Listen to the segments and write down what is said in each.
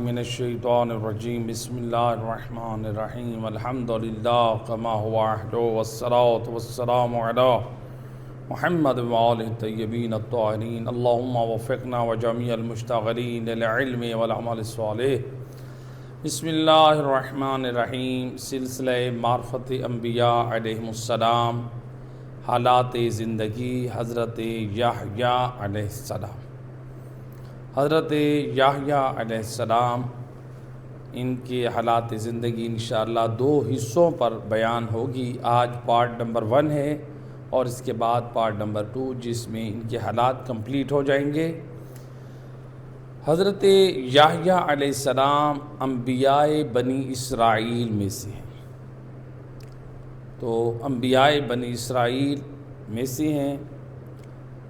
من الشیطان الرجیم بسم اللہ الرحمن الرحیم الحمد للہ کما هو عہدہ والصلاة والسلام علی محمد وآلہ الطیبین الطاہرین اللہم وفقنا وجمیع المشتغلین للعلم والعمل الصالح۔ بسم اللہ الرحمن الرحیم۔ سلسلہ معرفت انبیاء علیہم السلام، حالات زندگی حضرت یحییٰ علیہ السلام۔ حضرت یحییٰ علیہ السلام ان کے حالات زندگی انشاءاللہ دو حصوں پر بیان ہوگی۔ آج پارٹ نمبر 1 ہے اور اس کے بعد پارٹ نمبر 2 جس میں ان کے حالات کمپلیٹ ہو جائیں گے۔ حضرت یحییٰ علیہ السلام انبیاء بنی اسرائیل میں سے ہیں، تو انبیاء بنی اسرائیل میں سے ہیں۔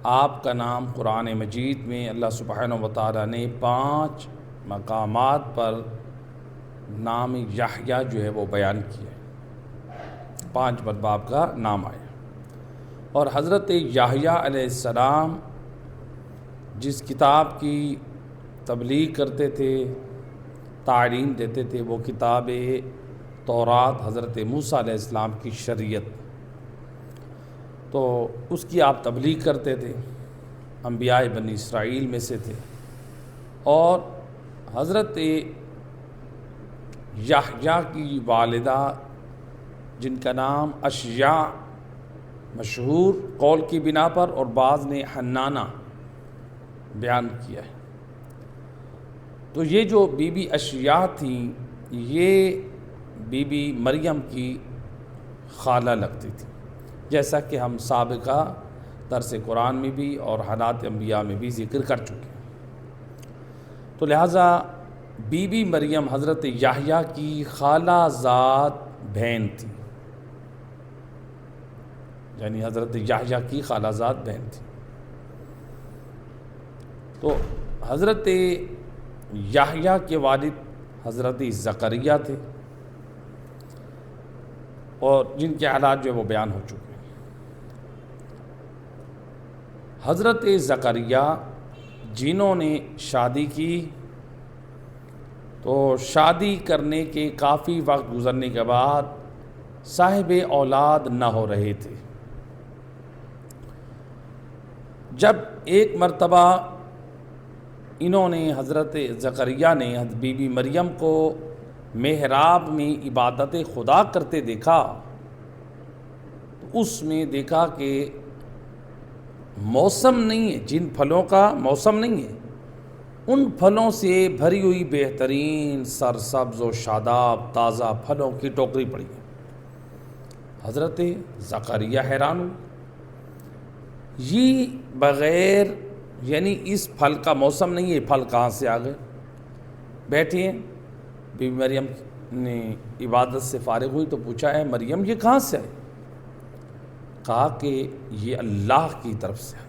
آپ کا نام قرآن مجید میں اللہ سبحانہ و تعالیٰ نے 5 مقامات پر نام یحییٰ جو ہے وہ بیان کیا ہے، 5 مرتبہ آپ کا نام آیا۔ اور حضرت یحییٰ علیہ السلام جس کتاب کی تبلیغ کرتے تھے، تعلیم دیتے تھے، وہ کتاب تورات، حضرت موسیٰ علیہ السلام کی شریعت، تو اس کی آپ تبلیغ کرتے تھے، انبیاء بنی اسرائیل میں سے تھے۔ اور حضرت یحییٰ کی والدہ جن کا نام اشیاء مشہور قول کی بنا پر اور بعض نے حنانہ بیان کیا ہے، تو یہ جو بی بی اشیاء تھیں یہ بی بی مریم کی خالہ لگتی تھی، جیسا کہ ہم سابقہ درس قرآن میں بھی اور حالات انبیاء میں بھی ذکر کر چکے ہیں۔ تو لہٰذا بی بی مریم حضرت یحییٰ کی خالہ زاد بہن تھی، یعنی حضرت یحییٰ کی خالہ زاد بہن تھی۔ تو حضرت یحییٰ کے والد حضرت زکریا تھے اور جن کے حالات جو وہ بیان ہو چکے ہیں۔ حضرت زکریا جنہوں نے شادی کی تو شادی کرنے کے کافی وقت گزرنے کے بعد صاحب اولاد نہ ہو رہے تھے۔ جب ایک مرتبہ انہوں نے حضرت زکریا نے بی بی مریم کو محراب میں عبادت خدا کرتے دیکھا تو اس میں دیکھا کہ موسم نہیں ہے، جن پھلوں کا موسم نہیں ہے ان پھلوں سے بھری ہوئی بہترین سرسبز و شاداب تازہ پھلوں کی ٹوکری پڑی ہے۔ حضرت زکریا حیران ہوئے، یہ بغیر یعنی اس پھل کا موسم نہیں ہے، پھل کہاں سے آ گئے؟ بیٹھے ہیں، بی بی مریم نے عبادت سے فارغ ہوئی تو پوچھا ہے مریم یہ کہاں سے آئے؟ کہا کہ یہ اللہ کی طرف سے ہے۔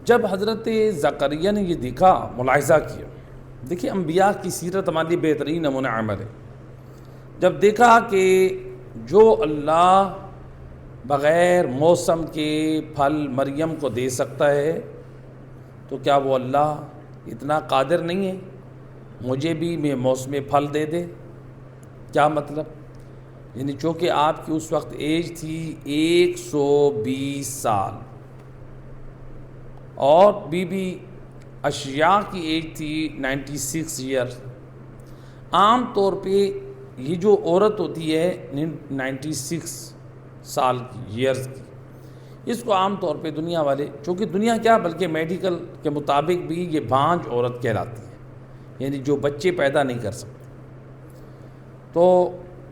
جب حضرت زکریا نے یہ دیکھا، ملاحظہ کیا، دیکھیں انبیاء کی سیرت ہمارے لیے بہترین نمونہ عمل ہے۔ جب دیکھا کہ جو اللہ بغیر موسم کے پھل مریم کو دے سکتا ہے تو کیا وہ اللہ اتنا قادر نہیں ہے مجھے بھی میں موسم پھل دے دے؟ کیا مطلب؟ یعنی چونکہ آپ کی اس وقت ایج تھی 120 سال اور بی بی اشیاء کی ایج تھی 96 ایئر۔ عام طور پہ یہ جو عورت ہوتی ہے 96 سال کی ایئرز کی، اس کو عام طور پہ دنیا والے، چونکہ دنیا کیا بلکہ میڈیکل کے مطابق بھی یہ بھانج عورت کہلاتی ہے، یعنی جو بچے پیدا نہیں کر سکتے۔ تو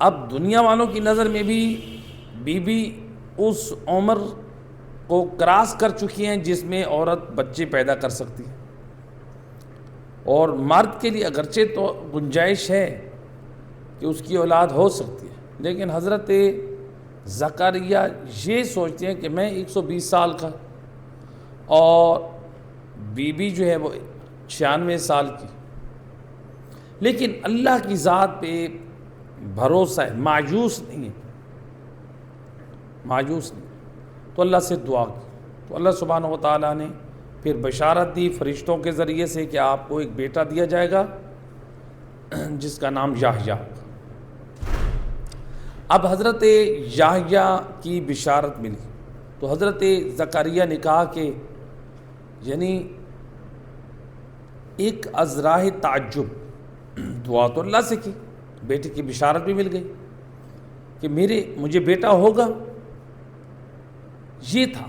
اب دنیا والوں کی نظر میں بھی بی بی اس عمر کو کراس کر چکی ہیں جس میں عورت بچے پیدا کر سکتی ہے، اور مرد کے لیے اگرچہ تو گنجائش ہے کہ اس کی اولاد ہو سکتی ہے، لیکن حضرت زکریا یہ سوچتے ہیں کہ میں 120 سال کا اور بی بی جو ہے وہ 96 سال کی، لیکن اللہ کی ذات پہ بھروسہ ہے، مایوس نہیں ہے، مایوس نہیں۔ تو اللہ سے دعا کی تو اللہ سبحانہ و تعالیٰ نے پھر بشارت دی فرشتوں کے ذریعے سے کہ آپ کو ایک بیٹا دیا جائے گا جس کا نام یحییٰ۔ اب حضرت یحییٰ کی بشارت ملی تو حضرت زکریا نے کہا کہ یعنی ایک از راہ تعجب دعا تو اللہ سے کی، بیٹے کی بشارت بھی مل گئی کہ مجھے بیٹا ہوگا، یہ تھا۔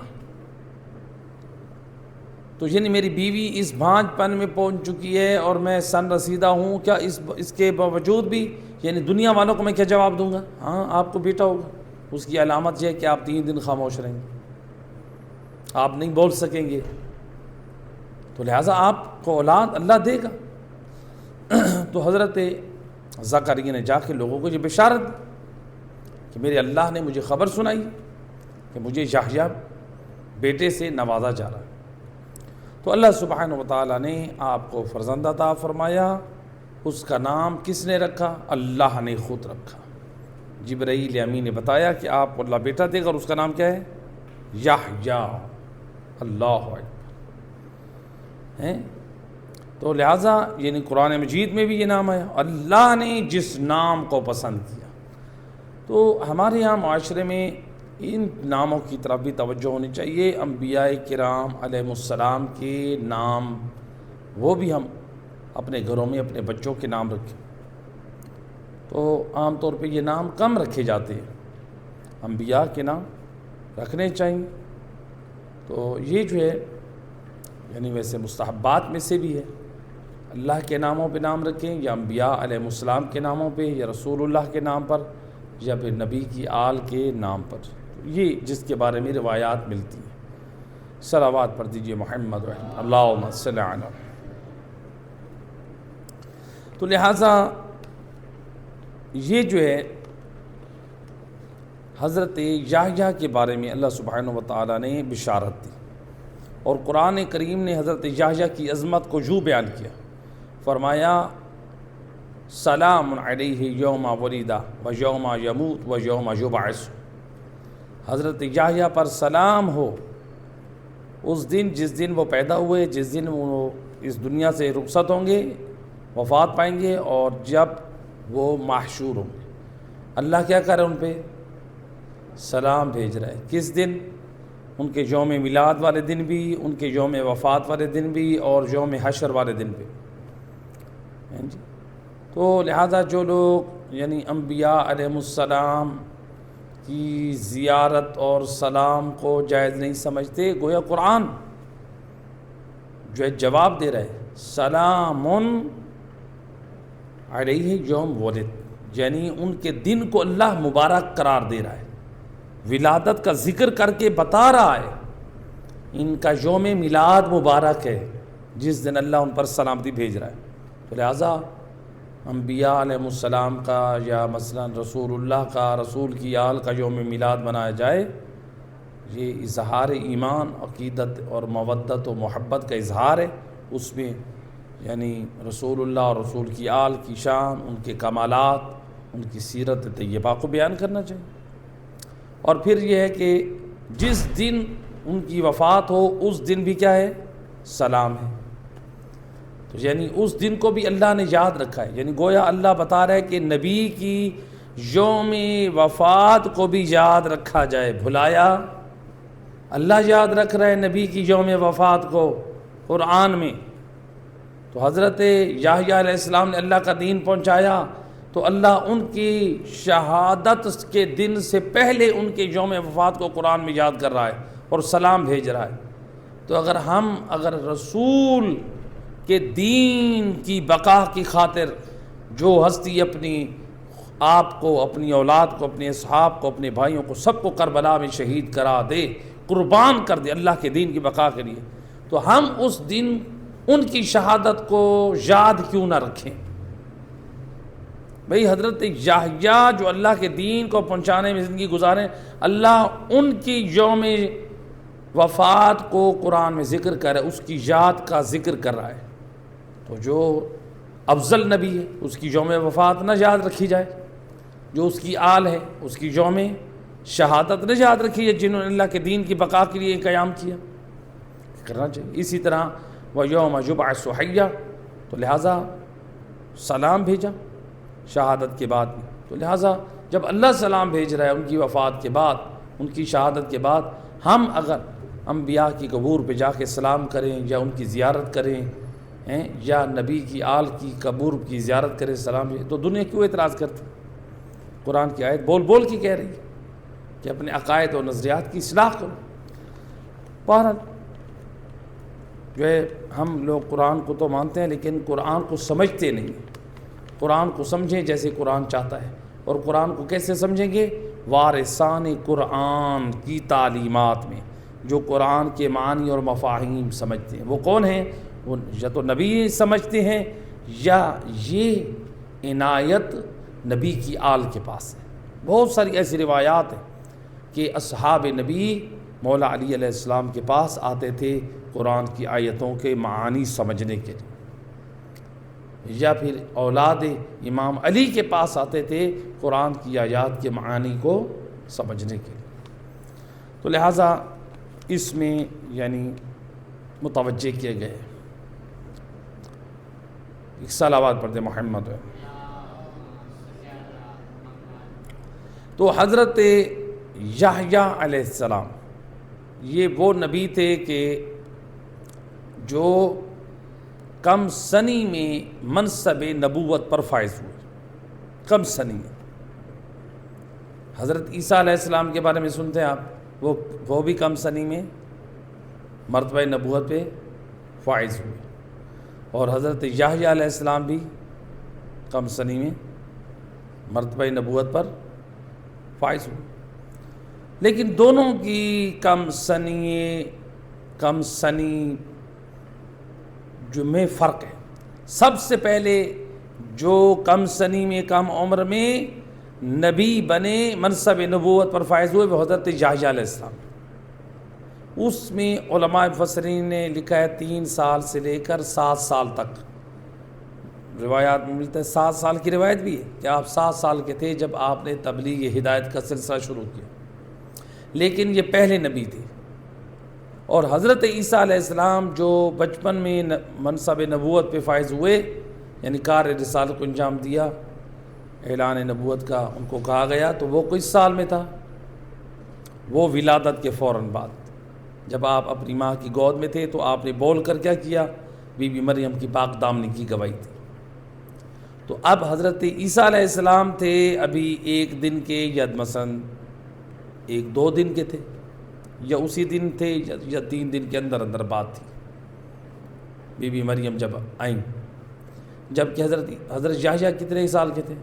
تو یعنی میری بیوی اس بھانج پن میں پہنچ چکی ہے اور میں سن رسیدہ ہوں، کیا اس کے باوجود بھی یعنی دنیا والوں کو میں کیا جواب دوں گا؟ ہاں آپ کو بیٹا ہوگا۔ اس کی علامت یہ ہے کہ آپ 3 دن خاموش رہیں گے، آپ نہیں بول سکیں گے، تو لہٰذا آپ کو اولاد اللہ دے گا۔ تو حضرت زکریا نے جا کے لوگوں کو یہ بشارت دی کہ میرے اللہ نے مجھے خبر سنائی کہ مجھے یحییٰ بیٹے سے نوازا جا رہا ہے۔ تو اللہ سبحانہ و تعالیٰ نے آپ کو فرزند عطا فرمایا۔ اس کا نام کس نے رکھا؟ اللہ نے خود رکھا۔ جبرائیل امین نے بتایا کہ آپ کو اللہ بیٹا دے گا، اور اس کا نام کیا ہے؟ یحییٰ۔ اللہ اکبر ہیں۔ تو لہٰذا یعنی قرآن مجید میں بھی یہ نام آیا، اللہ نے جس نام کو پسند کیا۔ تو ہمارے یہاں معاشرے میں ان ناموں کی طرف بھی توجہ ہونی چاہیے۔ انبیاء کرام علیہ السلام کے نام وہ بھی ہم اپنے گھروں میں اپنے بچوں کے نام رکھیں، تو عام طور پہ یہ نام کم رکھے جاتے ہیں، انبیاء کے نام رکھنے چاہیے۔ تو یہ جو ہے یعنی ویسے مستحبات میں سے بھی ہے، اللہ کے ناموں پہ نام رکھیں، یا انبیاء علیہ السلام کے ناموں پہ، یا رسول اللہ کے نام پر، یا پھر نبی کی آل کے نام پر، یہ جس کے بارے میں روایات ملتی ہیں۔ صلوات پڑھ دیجئے محمد رحمۃ اللہم صلی علی۔ تو لہٰذا یہ جو ہے حضرت یحییٰ کے بارے میں اللہ سبحانہ و تعالیٰ نے بشارت دی، اور قرآن کریم نے حضرت یحییٰ کی عظمت کو یوں بیان کیا، فرمایا سلام علیہ یوم ولد و یوم یموت و یوم یبعث۔ حضرت یحییٰ پر سلام ہو اس دن جس دن وہ پیدا ہوئے، جس دن وہ اس دنیا سے رخصت ہوں گے، وفات پائیں گے، اور جب وہ محشور ہوں گے۔ اللہ کیا کر رہا ہے؟ ان پہ سلام بھیج رہا ہے۔ کس دن؟ ان کے یوم میلاد والے دن بھی، ان کے یوم وفات والے دن بھی، اور یوم حشر والے دن بھی۔ تو لہذا جو لوگ یعنی انبیاء علیہ السلام کی زیارت اور سلام کو جائز نہیں سمجھتے، گویا قرآن جو ہے جواب دے رہا ہے، سلام علیہ یوم ولد، یعنی ان کے دن کو اللہ مبارک قرار دے رہا ہے، ولادت کا ذکر کر کے بتا رہا ہے ان کا یوم میلاد مبارک ہے جس دن اللہ ان پر سلامتی بھیج رہا ہے۔ تو لہٰذا انبیاء علیہ السلام کا یا مثلا رسول اللہ کا، رسول کی آل کا یوم میلاد منایا جائے، یہ اظہار ایمان، عقیدت اور مودت و محبت کا اظہار ہے۔ اس میں یعنی رسول اللہ اور رسول کی آل کی شان، ان کے کمالات، ان کی سیرت طیبہ کو بیان کرنا چاہیے۔ اور پھر یہ ہے کہ جس دن ان کی وفات ہو اس دن بھی کیا ہے؟ سلام ہے۔ تو یعنی اس دن کو بھی اللہ نے یاد رکھا ہے، یعنی گویا اللہ بتا رہا ہے کہ نبی کی یوم وفات کو بھی یاد رکھا جائے۔ بھلایا اللہ یاد رکھ رہا ہے نبی کی یوم وفات کو قرآن میں۔ تو حضرت یحییٰ علیہ السلام نے اللہ کا دین پہنچایا، تو اللہ ان کی شہادت کے دن سے پہلے ان کے یوم وفات کو قرآن میں یاد کر رہا ہے اور سلام بھیج رہا ہے۔ تو اگر رسول کہ دین کی بقا کی خاطر جو ہستی اپنی آپ کو، اپنی اولاد کو، اپنے اصحاب کو، اپنے بھائیوں کو، سب کو کربلا میں شہید کرا دے، قربان کر دے اللہ کے دین کی بقا کے لیے، تو ہم اس دن ان کی شہادت کو یاد کیوں نہ رکھیں؟ بھئی حضرت یحییٰ جو اللہ کے دین کو پہنچانے میں زندگی گزاریں، اللہ ان کی یوم وفات کو قرآن میں ذکر کر رہا ہے، اس کی یاد کا ذکر کر رہا ہے۔ تو جو افضل نبی ہے اس کی یوم وفات نہ یاد رکھی جائے، جو اس کی آل ہے اس کی یوم شہادت نہ یاد رکھی جائے، جنہوں نے اللہ کے دین کی بقا کے لیے قیام کیا۔ کرنا چاہیے. اسی طرح وَيَوْمَ يُبْعَثُ حَيًّا، تو لہٰذا سلام بھیجا شہادت کے بعد بھی. تو لہٰذا جب اللہ سلام بھیج رہا ہے ان کی وفات کے بعد، ان کی شہادت کے بعد، ہم اگر انبیاء کی قبور پہ جا کے سلام کریں یا ان کی زیارت کریں یا نبی کی آل کی قبور کی زیارت کریں سلام، تو دنیا کیوں اعتراض کرتی؟ قرآن کی آیت بول بول کے کہہ رہی ہے کہ اپنے عقائد و نظریات کی اصلاح کرو. بہرحال جو ہے ہم لوگ قرآن کو تو مانتے ہیں لیکن قرآن کو سمجھتے نہیں ہیں. قرآن کو سمجھیں جیسے قرآن چاہتا ہے. اور قرآن کو کیسے سمجھیں گے؟ وارثان قرآن کی تعلیمات میں، جو قرآن کے معنی اور مفاہیم سمجھتے ہیں. وہ کون ہیں؟ وہ یا تو نبی سمجھتے ہیں یا یہ عنایت نبی کی آل کے پاس ہے. بہت ساری ایسی روایات ہیں کہ اصحاب نبی مولا علی علیہ السلام کے پاس آتے تھے قرآن کی آیتوں کے معانی سمجھنے کے لیے، یا پھر اولاد امام علی کے پاس آتے تھے قرآن کی آیات کے معانی کو سمجھنے کے لیے. تو لہٰذا اس میں یعنی متوجہ کیے گئے. ایک سال آواز پڑھتے محمد ہے. تو حضرت یحییٰ علیہ السلام یہ وہ نبی تھے کہ جو کم سنی میں منصب نبوت پر فائز ہوئے. کم سنی میں. حضرت عیسیٰ علیہ السلام کے بارے میں سنتے ہیں آپ، وہ بھی کم سنی میں مرتبہ نبوت پہ فائز ہوئے. اور حضرت یحییٰ علیہ السلام بھی کم سنی میں مرتبہ نبوت پر فائز ہوئے. لیکن دونوں کی کم سنی جو میں فرق ہے. سب سے پہلے جو کم سنی میں کم عمر میں نبی بنے منصب نبوت پر فائز ہوئے وہ حضرت یحییٰ علیہ السلام. اس میں علماء مفسرین نے لکھا ہے 3 سال سے لے کر 7 سال تک. روایات میں ملتا ہے 7 سال کی روایت بھی ہے کہ آپ 7 سال کے تھے جب آپ نے تبلیغ ہدایت کا سلسلہ شروع کیا. لیکن یہ پہلے نبی تھے. اور حضرت عیسیٰ علیہ السلام جو بچپن میں منصب نبوت پہ فائز ہوئے، یعنی کار رسالت کو انجام دیا، اعلان نبوت کا ان کو کہا گیا، تو وہ کس سال میں تھا؟ وہ ولادت کے فوراً بعد. جب آپ اپنی ماں کی گود میں تھے تو آپ نے بول کر کیا کیا؟ بی بی مریم کی پاک دامنی کی گواہی تھی. تو اب حضرت عیسیٰ علیہ السلام تھے ابھی 1 دن کے، یا مثلاً 1-2 دن کے تھے، یا اسی دن تھے یا 3 دن کے اندر بات تھی بی بی مریم جب آئیں. جبکہ حضرت یحییٰ کتنے سال کے تھے؟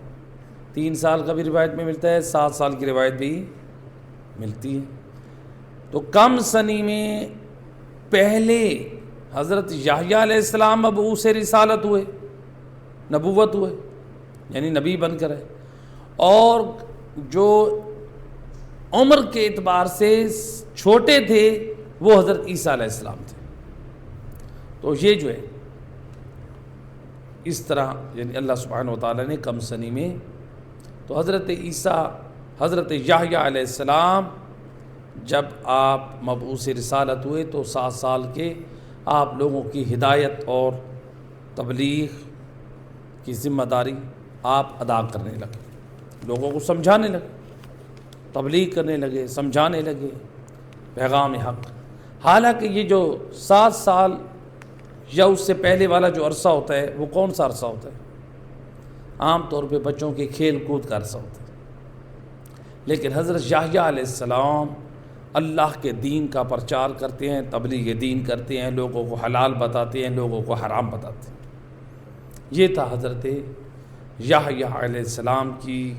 3 سال کا بھی روایت میں ملتا ہے، 7 سال کی روایت بھی ملتی ہے. تو کم سنی میں پہلے حضرت یحییٰ علیہ السلام مبعوث رسالت ہوئے، نبوت ہوئے، یعنی نبی بن کر ہے. اور جو عمر کے اعتبار سے چھوٹے تھے وہ حضرت عیسیٰ علیہ السلام تھے. تو یہ جو ہے اس طرح یعنی اللہ سبحانہ وتعالیٰ نے کم سنی میں. تو حضرت یحییٰ علیہ السلام جب آپ مبعوث رسالت ہوئے تو 7 سال کے آپ لوگوں کی ہدایت اور تبلیغ کی ذمہ داری آپ ادا کرنے لگے. لوگوں کو سمجھانے لگے، تبلیغ کرنے لگے، سمجھانے لگے پیغام حق. حالانکہ یہ جو 7 سال یا اس سے پہلے والا جو عرصہ ہوتا ہے وہ کون سا عرصہ ہوتا ہے؟ عام طور پہ بچوں کے کھیل کود کا عرصہ ہوتا ہے. لیکن حضرت یحییٰ علیہ السلام اللہ کے دین کا پرچار کرتے ہیں، تبلیغ دین کرتے ہیں، لوگوں کو حلال بتاتے ہیں، لوگوں کو حرام بتاتے ہیں. یہ تھا حضرت یحییٰ علیہ السلام کی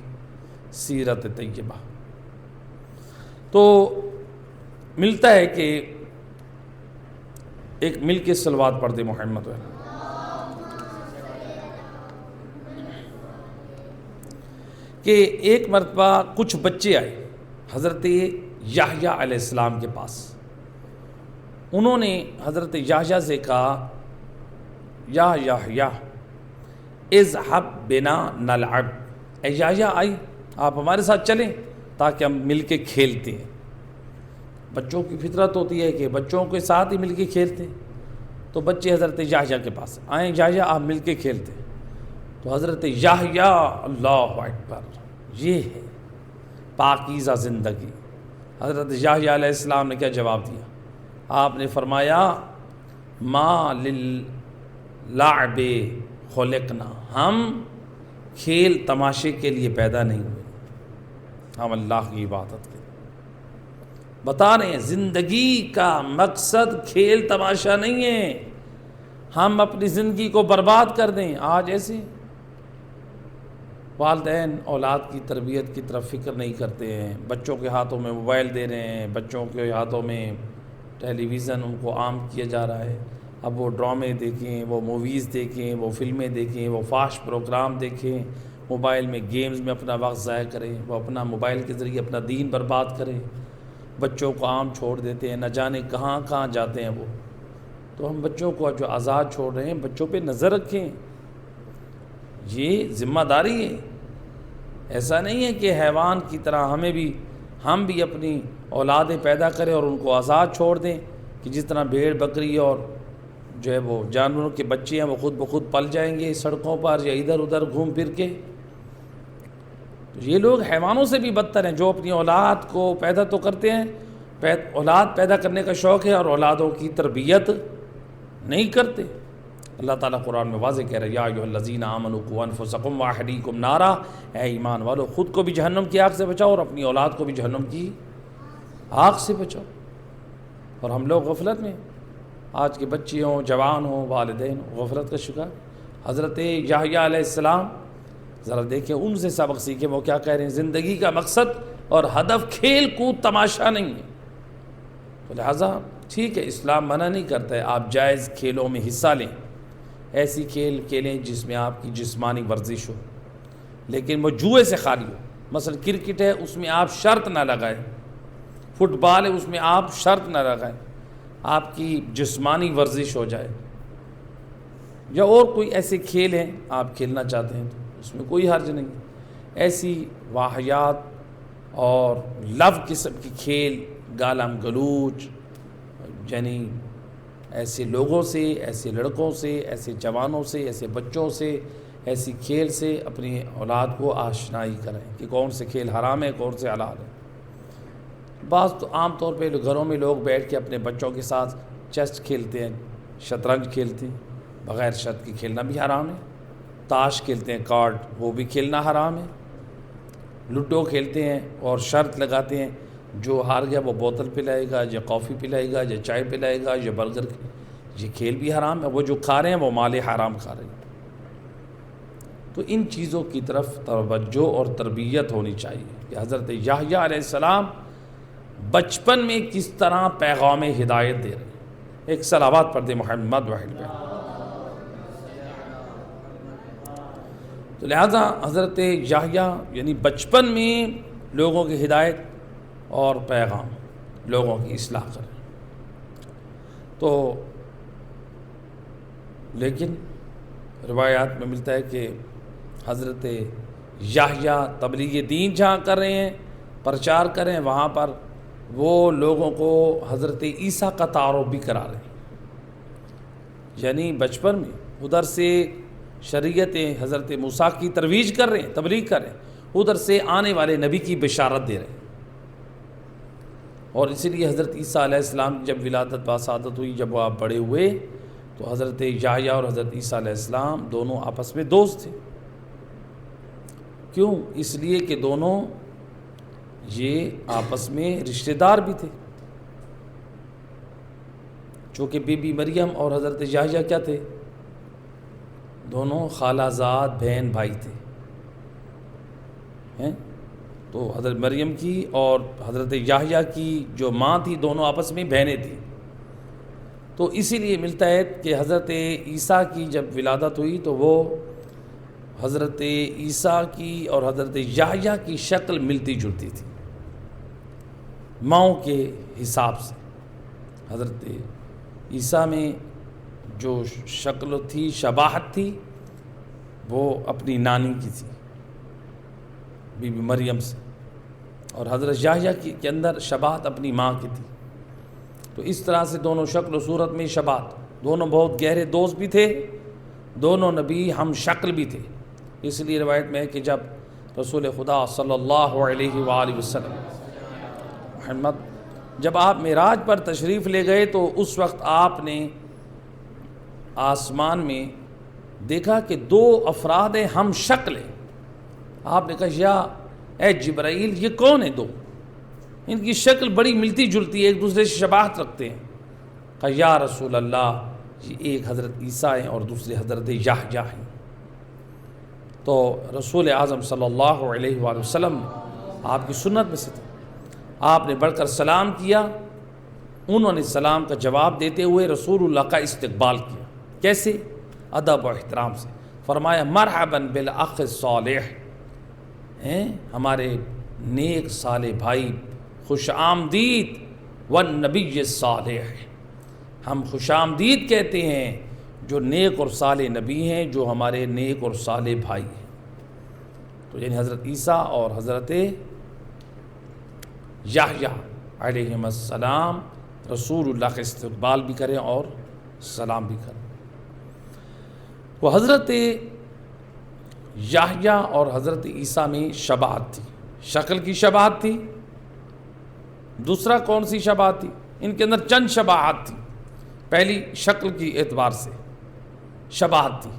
سیرت طیبہ. تو ملتا ہے کہ ایک مل کے صلوات پڑھ دے محمد. کہ ایک مرتبہ کچھ بچے آئے حضرت یحییٰ علیہ السلام کے پاس. انہوں نے حضرت یحییٰ سے کہا یا یحییٰ اذهب بنا نلعب، یحییٰ آئی آپ ہمارے ساتھ چلیں تاکہ ہم مل کے کھیلتے ہیں. بچوں کی فطرت ہوتی ہے کہ بچوں کے ساتھ ہی مل کے کھیلتے ہیں، تو بچے حضرت یحییٰ کے پاس آئیں، یحییٰ آپ مل کے کھیلتے ہیں، تو حضرت یحییٰ، اللہ اکبر، یہ ہے پاکیزہ زندگی۔ حضرت یحییٰ علیہ السلام نے کیا جواب دیا؟ آپ نے فرمایا ما للعب خلقنا، ہم کھیل تماشے کے لیے پیدا نہیں ہوئے، ہم اللہ کی عبادت کے لیے۔ بتا رہے ہیں زندگی کا مقصد کھیل تماشا نہیں ہے، ہم اپنی زندگی کو برباد کر دیں۔ آج ایسے والدین اولاد کی تربیت کی طرف فکر نہیں کرتے ہیں، بچوں کے ہاتھوں میں موبائل دے رہے ہیں، بچوں کے ہاتھوں میں ٹیلی ویژن ان کو عام کیا جا رہا ہے۔ اب وہ ڈرامے دیکھیں، وہ موویز دیکھیں، وہ فلمیں دیکھیں، وہ فاش پروگرام دیکھیں، موبائل میں گیمز میں اپنا وقت ضائع کریں، وہ اپنا موبائل کے ذریعے اپنا دین برباد کریں، بچوں کو عام چھوڑ دیتے ہیں، نہ جانے کہاں کہاں جاتے ہیں وہ۔ تو ہم بچوں کو جو آزاد چھوڑ رہے ہیں، بچوں پہ نظر رکھیں، یہ ذمہ داری ہے۔ ایسا نہیں ہے کہ حیوان کی طرح ہم بھی اپنی اولادیں پیدا کریں اور ان کو آزاد چھوڑ دیں کہ جس طرح بھیڑ بکری اور جو ہے وہ جانوروں کے بچے ہیں وہ خود بخود پل جائیں گے سڑکوں پر یا ادھر ادھر گھوم پھر کے۔ تو یہ لوگ حیوانوں سے بھی بدتر ہیں، جو اپنی اولاد کو پیدا تو کرتے ہیں، اولاد پیدا کرنے کا شوق ہے اور اولادوں کی تربیت نہیں کرتے۔ اللہ تعالیٰ قرآن میں واضح کہہ رہا ہے یا ایھا الذین آمنوا قوا انفسکم واہلیکم نارا، اے ایمان والو خود کو بھی جہنم کی آگ سے بچاؤ اور اپنی اولاد کو بھی جہنم کی آگ سے بچاؤ۔ اور ہم لوگ غفلت میں، آج کے بچے ہوں، جوان ہوں، والدین ہوں، غفلت کا شکار۔ حضرت یحییٰ علیہ السلام ذرا دیکھیں، ان سے سبق سیکھیں، وہ کیا کہہ رہے ہیں؟ زندگی کا مقصد اور ہدف کھیل کود تماشا نہیں ہے۔ تو لہٰذا ٹھیک ہے، اسلام منع نہیں کرتا ہے، آپ جائز کھیلوں میں حصہ لیں، ایسی کھیل کھیلیں جس میں آپ کی جسمانی ورزش ہو، لیکن وہ جوئے سے خالی ہو۔ مثلا کرکٹ ہے، اس میں آپ شرط نہ لگائیں، فٹ بال ہے، اس میں آپ شرط نہ لگائیں، آپ کی جسمانی ورزش ہو جائے۔ یا اور کوئی ایسے کھیل ہیں آپ کھیلنا چاہتے ہیں تو اس میں کوئی حرج نہیں۔ ایسی واہیات اور لو قسم کی کھیل، گالم گلوچ، یعنی ایسے لوگوں سے، ایسے لڑکوں سے، ایسے جوانوں سے، ایسے بچوں سے، ایسی کھیل سے اپنی اولاد کو آشنائی کریں کہ کون سے کھیل حرام ہے، کون سے حلال ہے۔ بعض تو عام طور پہ گھروں میں لوگ بیٹھ کے اپنے بچوں کے ساتھ چیس کھیلتے ہیں، شطرنج کھیلتے ہیں، بغیر شرط کی کھیلنا بھی حرام ہے۔ تاش کھیلتے ہیں، کارڈ، وہ بھی کھیلنا حرام ہے۔ لوڈو کھیلتے ہیں اور شرط لگاتے ہیں جو ہار گیا وہ بوتل پلائے گا، یا کافی پلائے گا، یا چائے پلائے گا، یا برگر۔ یہ کھیل بھی حرام ہے، وہ جو کھا رہے ہیں وہ مال حرام کھا رہے ہیں۔ تو ان چیزوں کی طرف توجہ اور تربیت ہونی چاہیے کہ حضرت یحییٰ علیہ السلام بچپن میں کس طرح پیغام ہدایت دے رہے ہیں۔ ایک صلوات پڑھ دیں محمد واحد پہ۔ تو لہذا حضرت یحییٰ یعنی بچپن میں لوگوں کی ہدایت اور پیغام، لوگوں کی اصلاح کریں۔ تو لیکن روایات میں ملتا ہے کہ حضرت یحییٰ تبلیغ دین جہاں کر رہے ہیں، پرچار کریں، وہاں پر وہ لوگوں کو حضرت عیسیٰ کا تعارف بھی کرا رہے ہیں، یعنی بچپن میں ادھر سے شریعت حضرت موسیٰ کی ترویج کر رہے ہیں، تبلیغ کر رہے ہیں، ادھر سے آنے والے نبی کی بشارت دے رہے ہیں۔ اور اسی لیے حضرت عیسیٰ علیہ السلام جب ولادت باسعادت ہوئی، جب وہ آپ بڑے ہوئے، تو حضرت یحییٰ اور حضرت عیسیٰ علیہ السلام دونوں آپس میں دوست تھے۔ کیوں؟ اس لیے کہ دونوں یہ آپس میں رشتہ دار بھی تھے، چونکہ بی بی مریم اور حضرت یحییٰ کیا تھے؟ دونوں خالہ زاد بہن بھائی تھے ہیں۔ تو حضرت مریم کی اور حضرت یحییٰ کی جو ماں تھی، دونوں آپس میں بہنیں تھیں۔ تو اسی لیے ملتا ہے کہ حضرت عیسیٰ کی جب ولادت ہوئی تو وہ حضرت عیسیٰ کی اور حضرت یحییٰ کی شکل ملتی جلتی تھی ماؤں کے حساب سے۔ حضرت عیسیٰ میں جو شکل تھی، شباہت تھی، وہ اپنی نانی کی تھی، بی بی مریم سے، اور حضرت یحییٰ کے اندر شباہت اپنی ماں کی تھی۔ تو اس طرح سے دونوں شکل و صورت میں شباہت، دونوں بہت گہرے دوست بھی تھے، دونوں نبی ہم شکل بھی تھے۔ اس لیے روایت میں ہے کہ جب رسول خدا صلی اللہ علیہ وآلہ وسلم محمد جب آپ معراج پر تشریف لے گئے تو اس وقت آپ نے آسمان میں دیکھا کہ دو افراد ہیں، ہم شکل ہیں۔ آپ نے کہا یا اے جبرائیل یہ کون ہیں دو؟ ان کی شکل بڑی ملتی جلتی ہے، ایک دوسرے سے شباہت رکھتے ہیں۔ کہا یا رسول اللہ یہ ایک حضرت عیسیٰ ہیں اور دوسرے حضرت یحییٰ ہیں۔ تو رسول اعظم صلی اللہ علیہ وآلہ وسلم آپ کی سنت میں سے تھے، آپ نے بڑھ کر سلام کیا، انہوں نے سلام کا جواب دیتے ہوئے رسول اللہ کا استقبال کیا۔ کیسے؟ ادب و احترام سے۔ فرمایا مرحبا بالاخ الصالح، ہمارے نیک صالح بھائی، خوش آمدید والنبی الصالح، ہم خوش آمدید کہتے ہیں جو نیک اور صالح نبی ہیں، جو ہمارے نیک اور صالح بھائی ہیں۔ تو یعنی حضرت عیسیٰ اور حضرت یحییٰ علیہم السلام رسول اللہ کا استقبال بھی کریں اور سلام بھی کریں۔ وہ حضرت یحییٰ اور حضرت عیسیٰ میں شباہت تھی، شکل کی شباہت تھی۔ دوسرا کون سی شباہت تھی؟ ان کے اندر چند شباہت تھی۔ پہلی شکل کی اعتبار سے شباہت تھی۔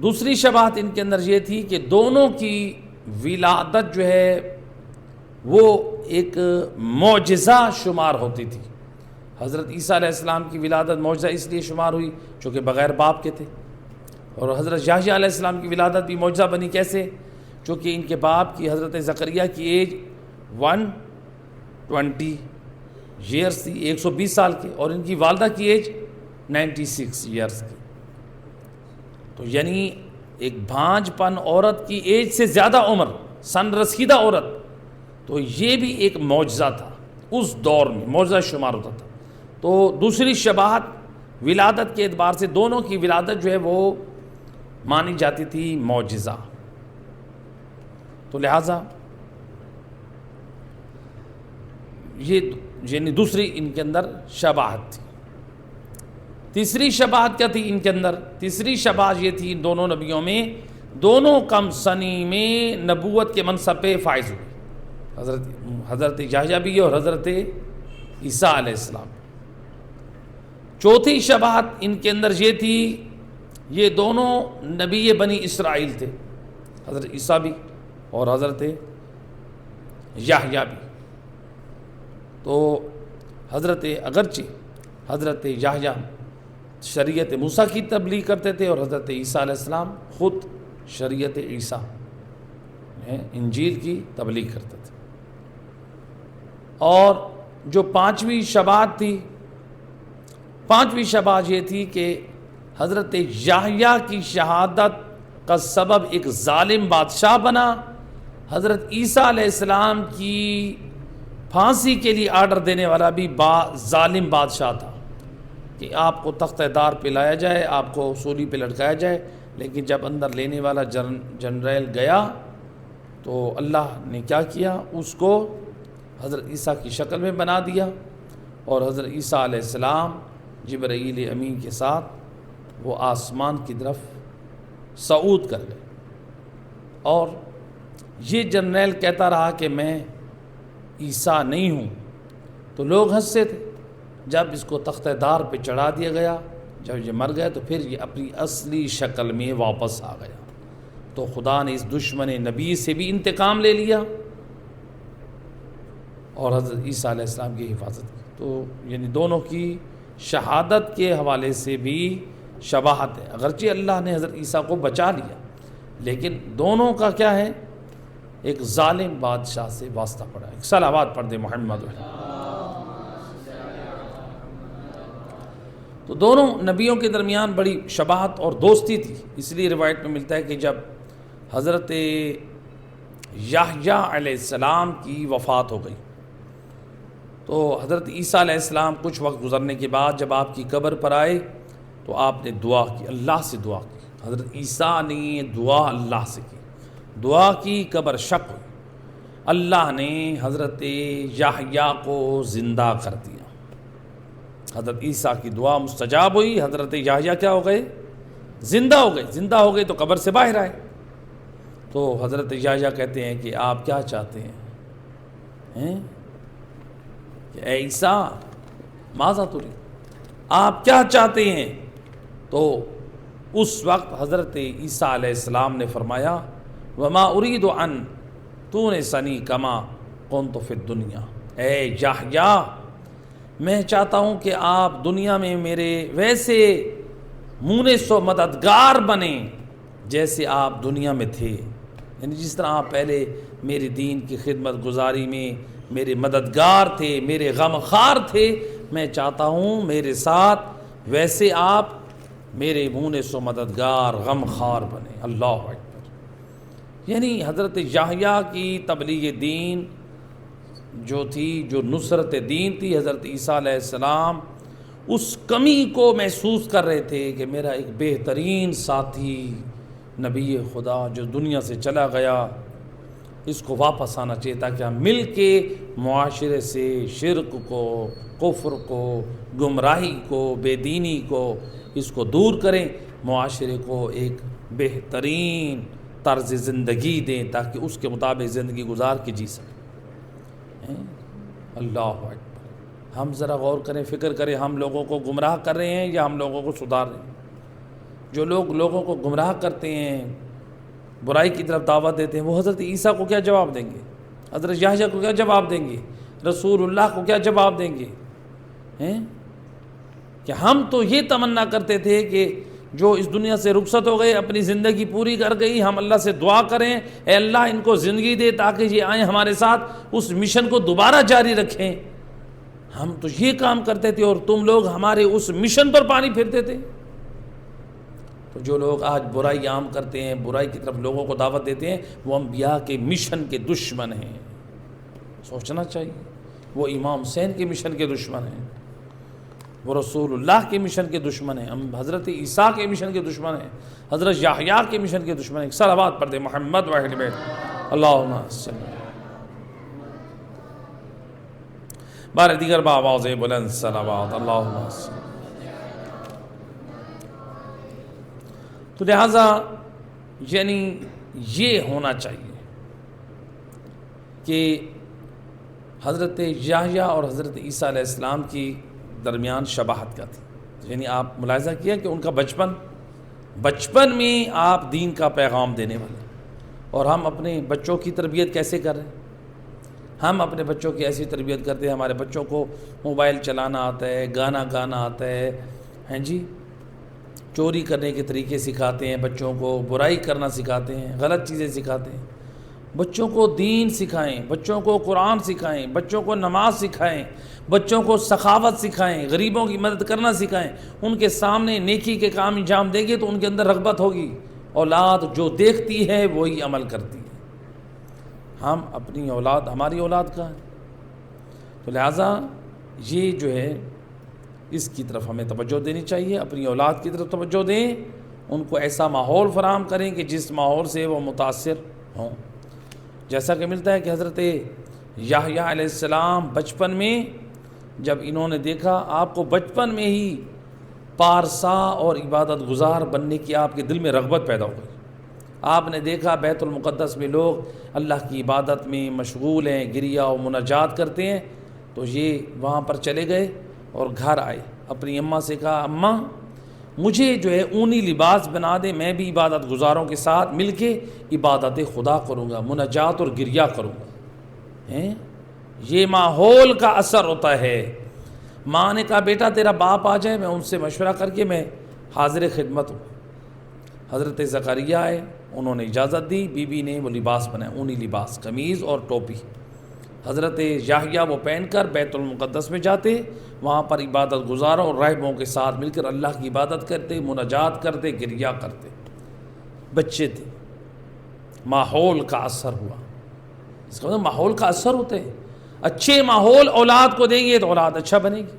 دوسری شباہت ان کے اندر یہ تھی کہ دونوں کی ولادت جو ہے وہ ایک معجزہ شمار ہوتی تھی۔ حضرت عیسیٰ علیہ السلام کی ولادت معجزہ اس لیے شمار ہوئی چونکہ بغیر باپ کے تھے، اور حضرت یحییٰ علیہ السلام کی ولادت بھی معجزہ بنی۔ کیسے؟ چونکہ ان کے باپ کی حضرت زکریا کی ایج 120 ایئرس تھی، 120 سال کی، اور ان کی والدہ کی ایج 96 ایئرس کی۔ تو یعنی ایک بھانج پن عورت کی ایج سے زیادہ عمر، سن رسیدہ عورت، تو یہ بھی ایک معجزہ تھا، اس دور میں معجزہ شمار ہوتا تھا۔ تو دوسری شباہت ولادت کے اعتبار سے دونوں کی ولادت جو ہے وہ مانی جاتی تھی معجزہ۔ تو لہٰذا یہ یعنی دوسری ان کے اندر شباہت تھی۔ تیسری شباہت کیا تھی ان کے اندر؟ تیسری شباہت یہ تھی ان دونوں نبیوں میں، دونوں کم سنی میں نبوت کے منصب پہ فائز ہوئے، حضرت یحییٰ بھی اور حضرت عیسیٰ علیہ السلام۔ چوتھی شباہت ان کے اندر یہ تھی، یہ دونوں نبی بنی اسرائیل تھے، حضرت عیسیٰ بھی اور حضرت یحییٰ بھی۔ تو اگرچہ حضرت یحییٰ شریعت موسیٰ کی تبلیغ کرتے تھے اور حضرت عیسیٰ علیہ السلام خود شریعت عیسیٰ انجیل کی تبلیغ کرتے تھے۔ اور جو پانچویں شباہت تھی، پانچویں شباہت یہ تھی کہ حضرت یحییٰ کی شہادت کا سبب ایک ظالم بادشاہ بنا، حضرت عیسیٰ علیہ السلام کی پھانسی کے لیے آرڈر دینے والا بھی ظالم بادشاہ تھا کہ آپ کو تختہ دار پہ لایا جائے، آپ کو سولی پہ لٹکایا جائے۔ لیکن جب اندر لینے والا جنرل گیا تو اللہ نے کیا کیا، اس کو حضرت عیسیٰ کی شکل میں بنا دیا، اور حضرت عیسیٰ علیہ السلام جبرائیل امین کے ساتھ وہ آسمان کی طرف صعود کر گئے۔ اور یہ جنرل کہتا رہا کہ میں عیسیٰ نہیں ہوں، تو لوگ ہنستے تھے۔ جب اس کو تختہ دار پہ چڑھا دیا گیا، جب یہ مر گیا تو پھر یہ اپنی اصلی شکل میں واپس آ گیا۔ تو خدا نے اس دشمن نبی سے بھی انتقام لے لیا اور حضرت عیسیٰ علیہ السلام کی حفاظت کی۔ تو یعنی دونوں کی شہادت کے حوالے سے بھی شباہت ہے، اگرچہ اللہ نے حضرت عیسیٰ کو بچا لیا، لیکن دونوں کا کیا ہے، ایک ظالم بادشاہ سے واسطہ پڑا۔ ایک صلوات پڑھ دے محمد۔ تو دونوں نبیوں کے درمیان بڑی شباہت اور دوستی تھی۔ اس لیے روایت میں ملتا ہے کہ جب حضرت یحییٰ علیہ السلام کی وفات ہو گئی تو حضرت عیسیٰ علیہ السلام کچھ وقت گزرنے کے بعد جب آپ کی قبر پر آئے تو آپ نے دعا کی، اللہ سے دعا کی۔ حضرت عیسیٰ نے دعا اللہ سے کی، دعا کی، قبر شق ہوئی، اللہ نے حضرت یحییٰ کو زندہ کر دیا۔ حضرت عیسیٰ کی دعا مستجاب ہوئی، حضرت یحییٰ کیا ہو گئے؟ زندہ ہو گئے۔ زندہ ہو گئے تو قبر سے باہر آئے۔ تو حضرت یحییٰ کہتے ہیں کہ آپ کیا چاہتے ہیں؟ کہ اے عیسیٰ ماذا تريد، آپ کیا چاہتے ہیں؟ تو اس وقت حضرت عیسیٰ علیہ السلام نے فرمایا وما اريد ان تونسنی کما كنت في الدنیا، اے یحییٰ میں چاہتا ہوں کہ آپ دنیا میں میرے ویسے مونس و مددگار بنیں جیسے آپ دنیا میں تھے، یعنی جس طرح آپ پہلے میرے دین کی خدمت گزاری میں میرے مددگار تھے، میرے غمخوار تھے، میں چاہتا ہوں میرے ساتھ ویسے آپ میرے مونس و مددگار غمخوار بنیں۔ اللہ اکبر۔ یعنی حضرت یحییٰ کی تبلیغ دین جو تھی، جو نصرت دین تھی، حضرت عیسیٰ علیہ السلام اس کمی کو محسوس کر رہے تھے کہ میرا ایک بہترین ساتھی نبی خدا جو دنیا سے چلا گیا، اس کو واپس آنا چاہیے تاکہ ہم مل کے معاشرے سے شرک کو، کفر کو، گمراہی کو، بے دینی کو، اس کو دور کریں، معاشرے کو ایک بہترین طرز زندگی دیں تاکہ اس کے مطابق زندگی گزار کے جی سکیں۔ اللہ اکبر۔ ہم ذرا غور کریں، فکر کریں، ہم لوگوں کو گمراہ کر رہے ہیں یا ہم لوگوں کو سدھار رہے ہیں؟ جو لوگ لوگوں کو گمراہ کرتے ہیں، برائی کی طرف دعوت دیتے ہیں، وہ حضرت عیسیٰ کو کیا جواب دیں گے؟ حضرت یحییٰ کو کیا جواب دیں گے؟ رسول اللہ کو کیا جواب دیں گے؟ کہ ہم تو یہ تمنا کرتے تھے کہ جو اس دنیا سے رخصت ہو گئے، اپنی زندگی پوری کر گئی، ہم اللہ سے دعا کریں اے اللہ ان کو زندگی دے تاکہ یہ آئیں ہمارے ساتھ اس مشن کو دوبارہ جاری رکھیں۔ ہم تو یہ کام کرتے تھے اور تم لوگ ہمارے اس مشن پر پانی پھرتے تھے۔ تو جو لوگ آج برائی عام کرتے ہیں، برائی کی طرف لوگوں کو دعوت دیتے ہیں، وہ انبیاء کے مشن کے دشمن ہیں۔ سوچنا چاہیے، وہ امام حسین کے مشن کے دشمن ہیں، وہ رسول اللہ کے مشن کے دشمن ہیں، ہم حضرت عیسیٰ کے مشن کے دشمن ہیں، حضرت یحییٰ کے مشن کے دشمن ہیں۔ صلوات پڑھ دیں محمد و اہل بیت اللہم صلی۔ بار دیگر بآواز بلند صلوات اللہم صلی۔ تو لہٰذا یعنی یہ ہونا چاہیے کہ حضرت یحییٰ اور حضرت عیسیٰ علیہ السلام کی درمیان شباہت کا تھی۔ یعنی آپ ملاحظہ کیا کہ ان کا بچپن میں آپ دین کا پیغام دینے والے، اور ہم اپنے بچوں کی تربیت کیسے کر رہے ہیں؟ ہم اپنے بچوں کی ایسی تربیت کرتے ہیں، ہمارے بچوں کو موبائل چلانا آتا ہے، گانا گانا آتا ہے، ہیں جی، چوری کرنے کے طریقے سکھاتے ہیں بچوں کو، برائی کرنا سکھاتے ہیں، غلط چیزیں سکھاتے ہیں۔ بچوں کو دین سکھائیں، بچوں کو قرآن سکھائیں، بچوں کو نماز سکھائیں، بچوں کو سخاوت سکھائیں، غریبوں کی مدد کرنا سکھائیں۔ ان کے سامنے نیکی کے کام انجام دیں گے تو ان کے اندر رغبت ہوگی۔ اولاد جو دیکھتی ہے وہی عمل کرتی ہے۔ ہم اپنی اولاد، ہماری اولاد کا ہے، تو لہٰذا یہ جو ہے اس کی طرف ہمیں توجہ دینی چاہیے، اپنی اولاد کی طرف توجہ دیں، ان کو ایسا ماحول فراہم کریں کہ جس ماحول سے وہ متاثر ہوں۔ جیسا کہ ملتا ہے کہ حضرت یحییٰ علیہ السلام بچپن میں جب انہوں نے دیکھا، آپ کو بچپن میں ہی پارسا اور عبادت گزار بننے کی آپ کے دل میں رغبت پیدا ہو گئی۔ آپ نے دیکھا بیت المقدس میں لوگ اللہ کی عبادت میں مشغول ہیں، گریہ و مناجات کرتے ہیں، تو یہ وہاں پر چلے گئے اور گھر آئے، اپنی اماں سے کہا اماں مجھے جو ہے اونی لباس بنا دے، میں بھی عبادت گزاروں کے ساتھ مل کے عبادت خدا کروں گا، مناجات اور گریہ کروں گا۔ یہ ماحول کا اثر ہوتا ہے۔ ماں نے کہا بیٹا تیرا باپ آ جائے، میں ان سے مشورہ کر کے میں حاضر خدمت ہوں۔ حضرت زکریا آئے، انہوں نے اجازت دی، بی بی نے وہ لباس بنایا، اونی لباس، قمیض اور ٹوپی۔ حضرت یحییٰ وہ پہن کر بیت المقدس میں جاتے، وہاں پر عبادت گزاروں اور راہبوں کے ساتھ مل کر اللہ کی عبادت کرتے، مناجات کرتے، گریہ کرتے۔ بچے تھے، ماحول کا اثر ہوا۔ اس کا مطلب ماحول کا اثر ہوتا ہے۔ اچھے ماحول اولاد کو دیں گے تو اولاد اچھا بنے گی۔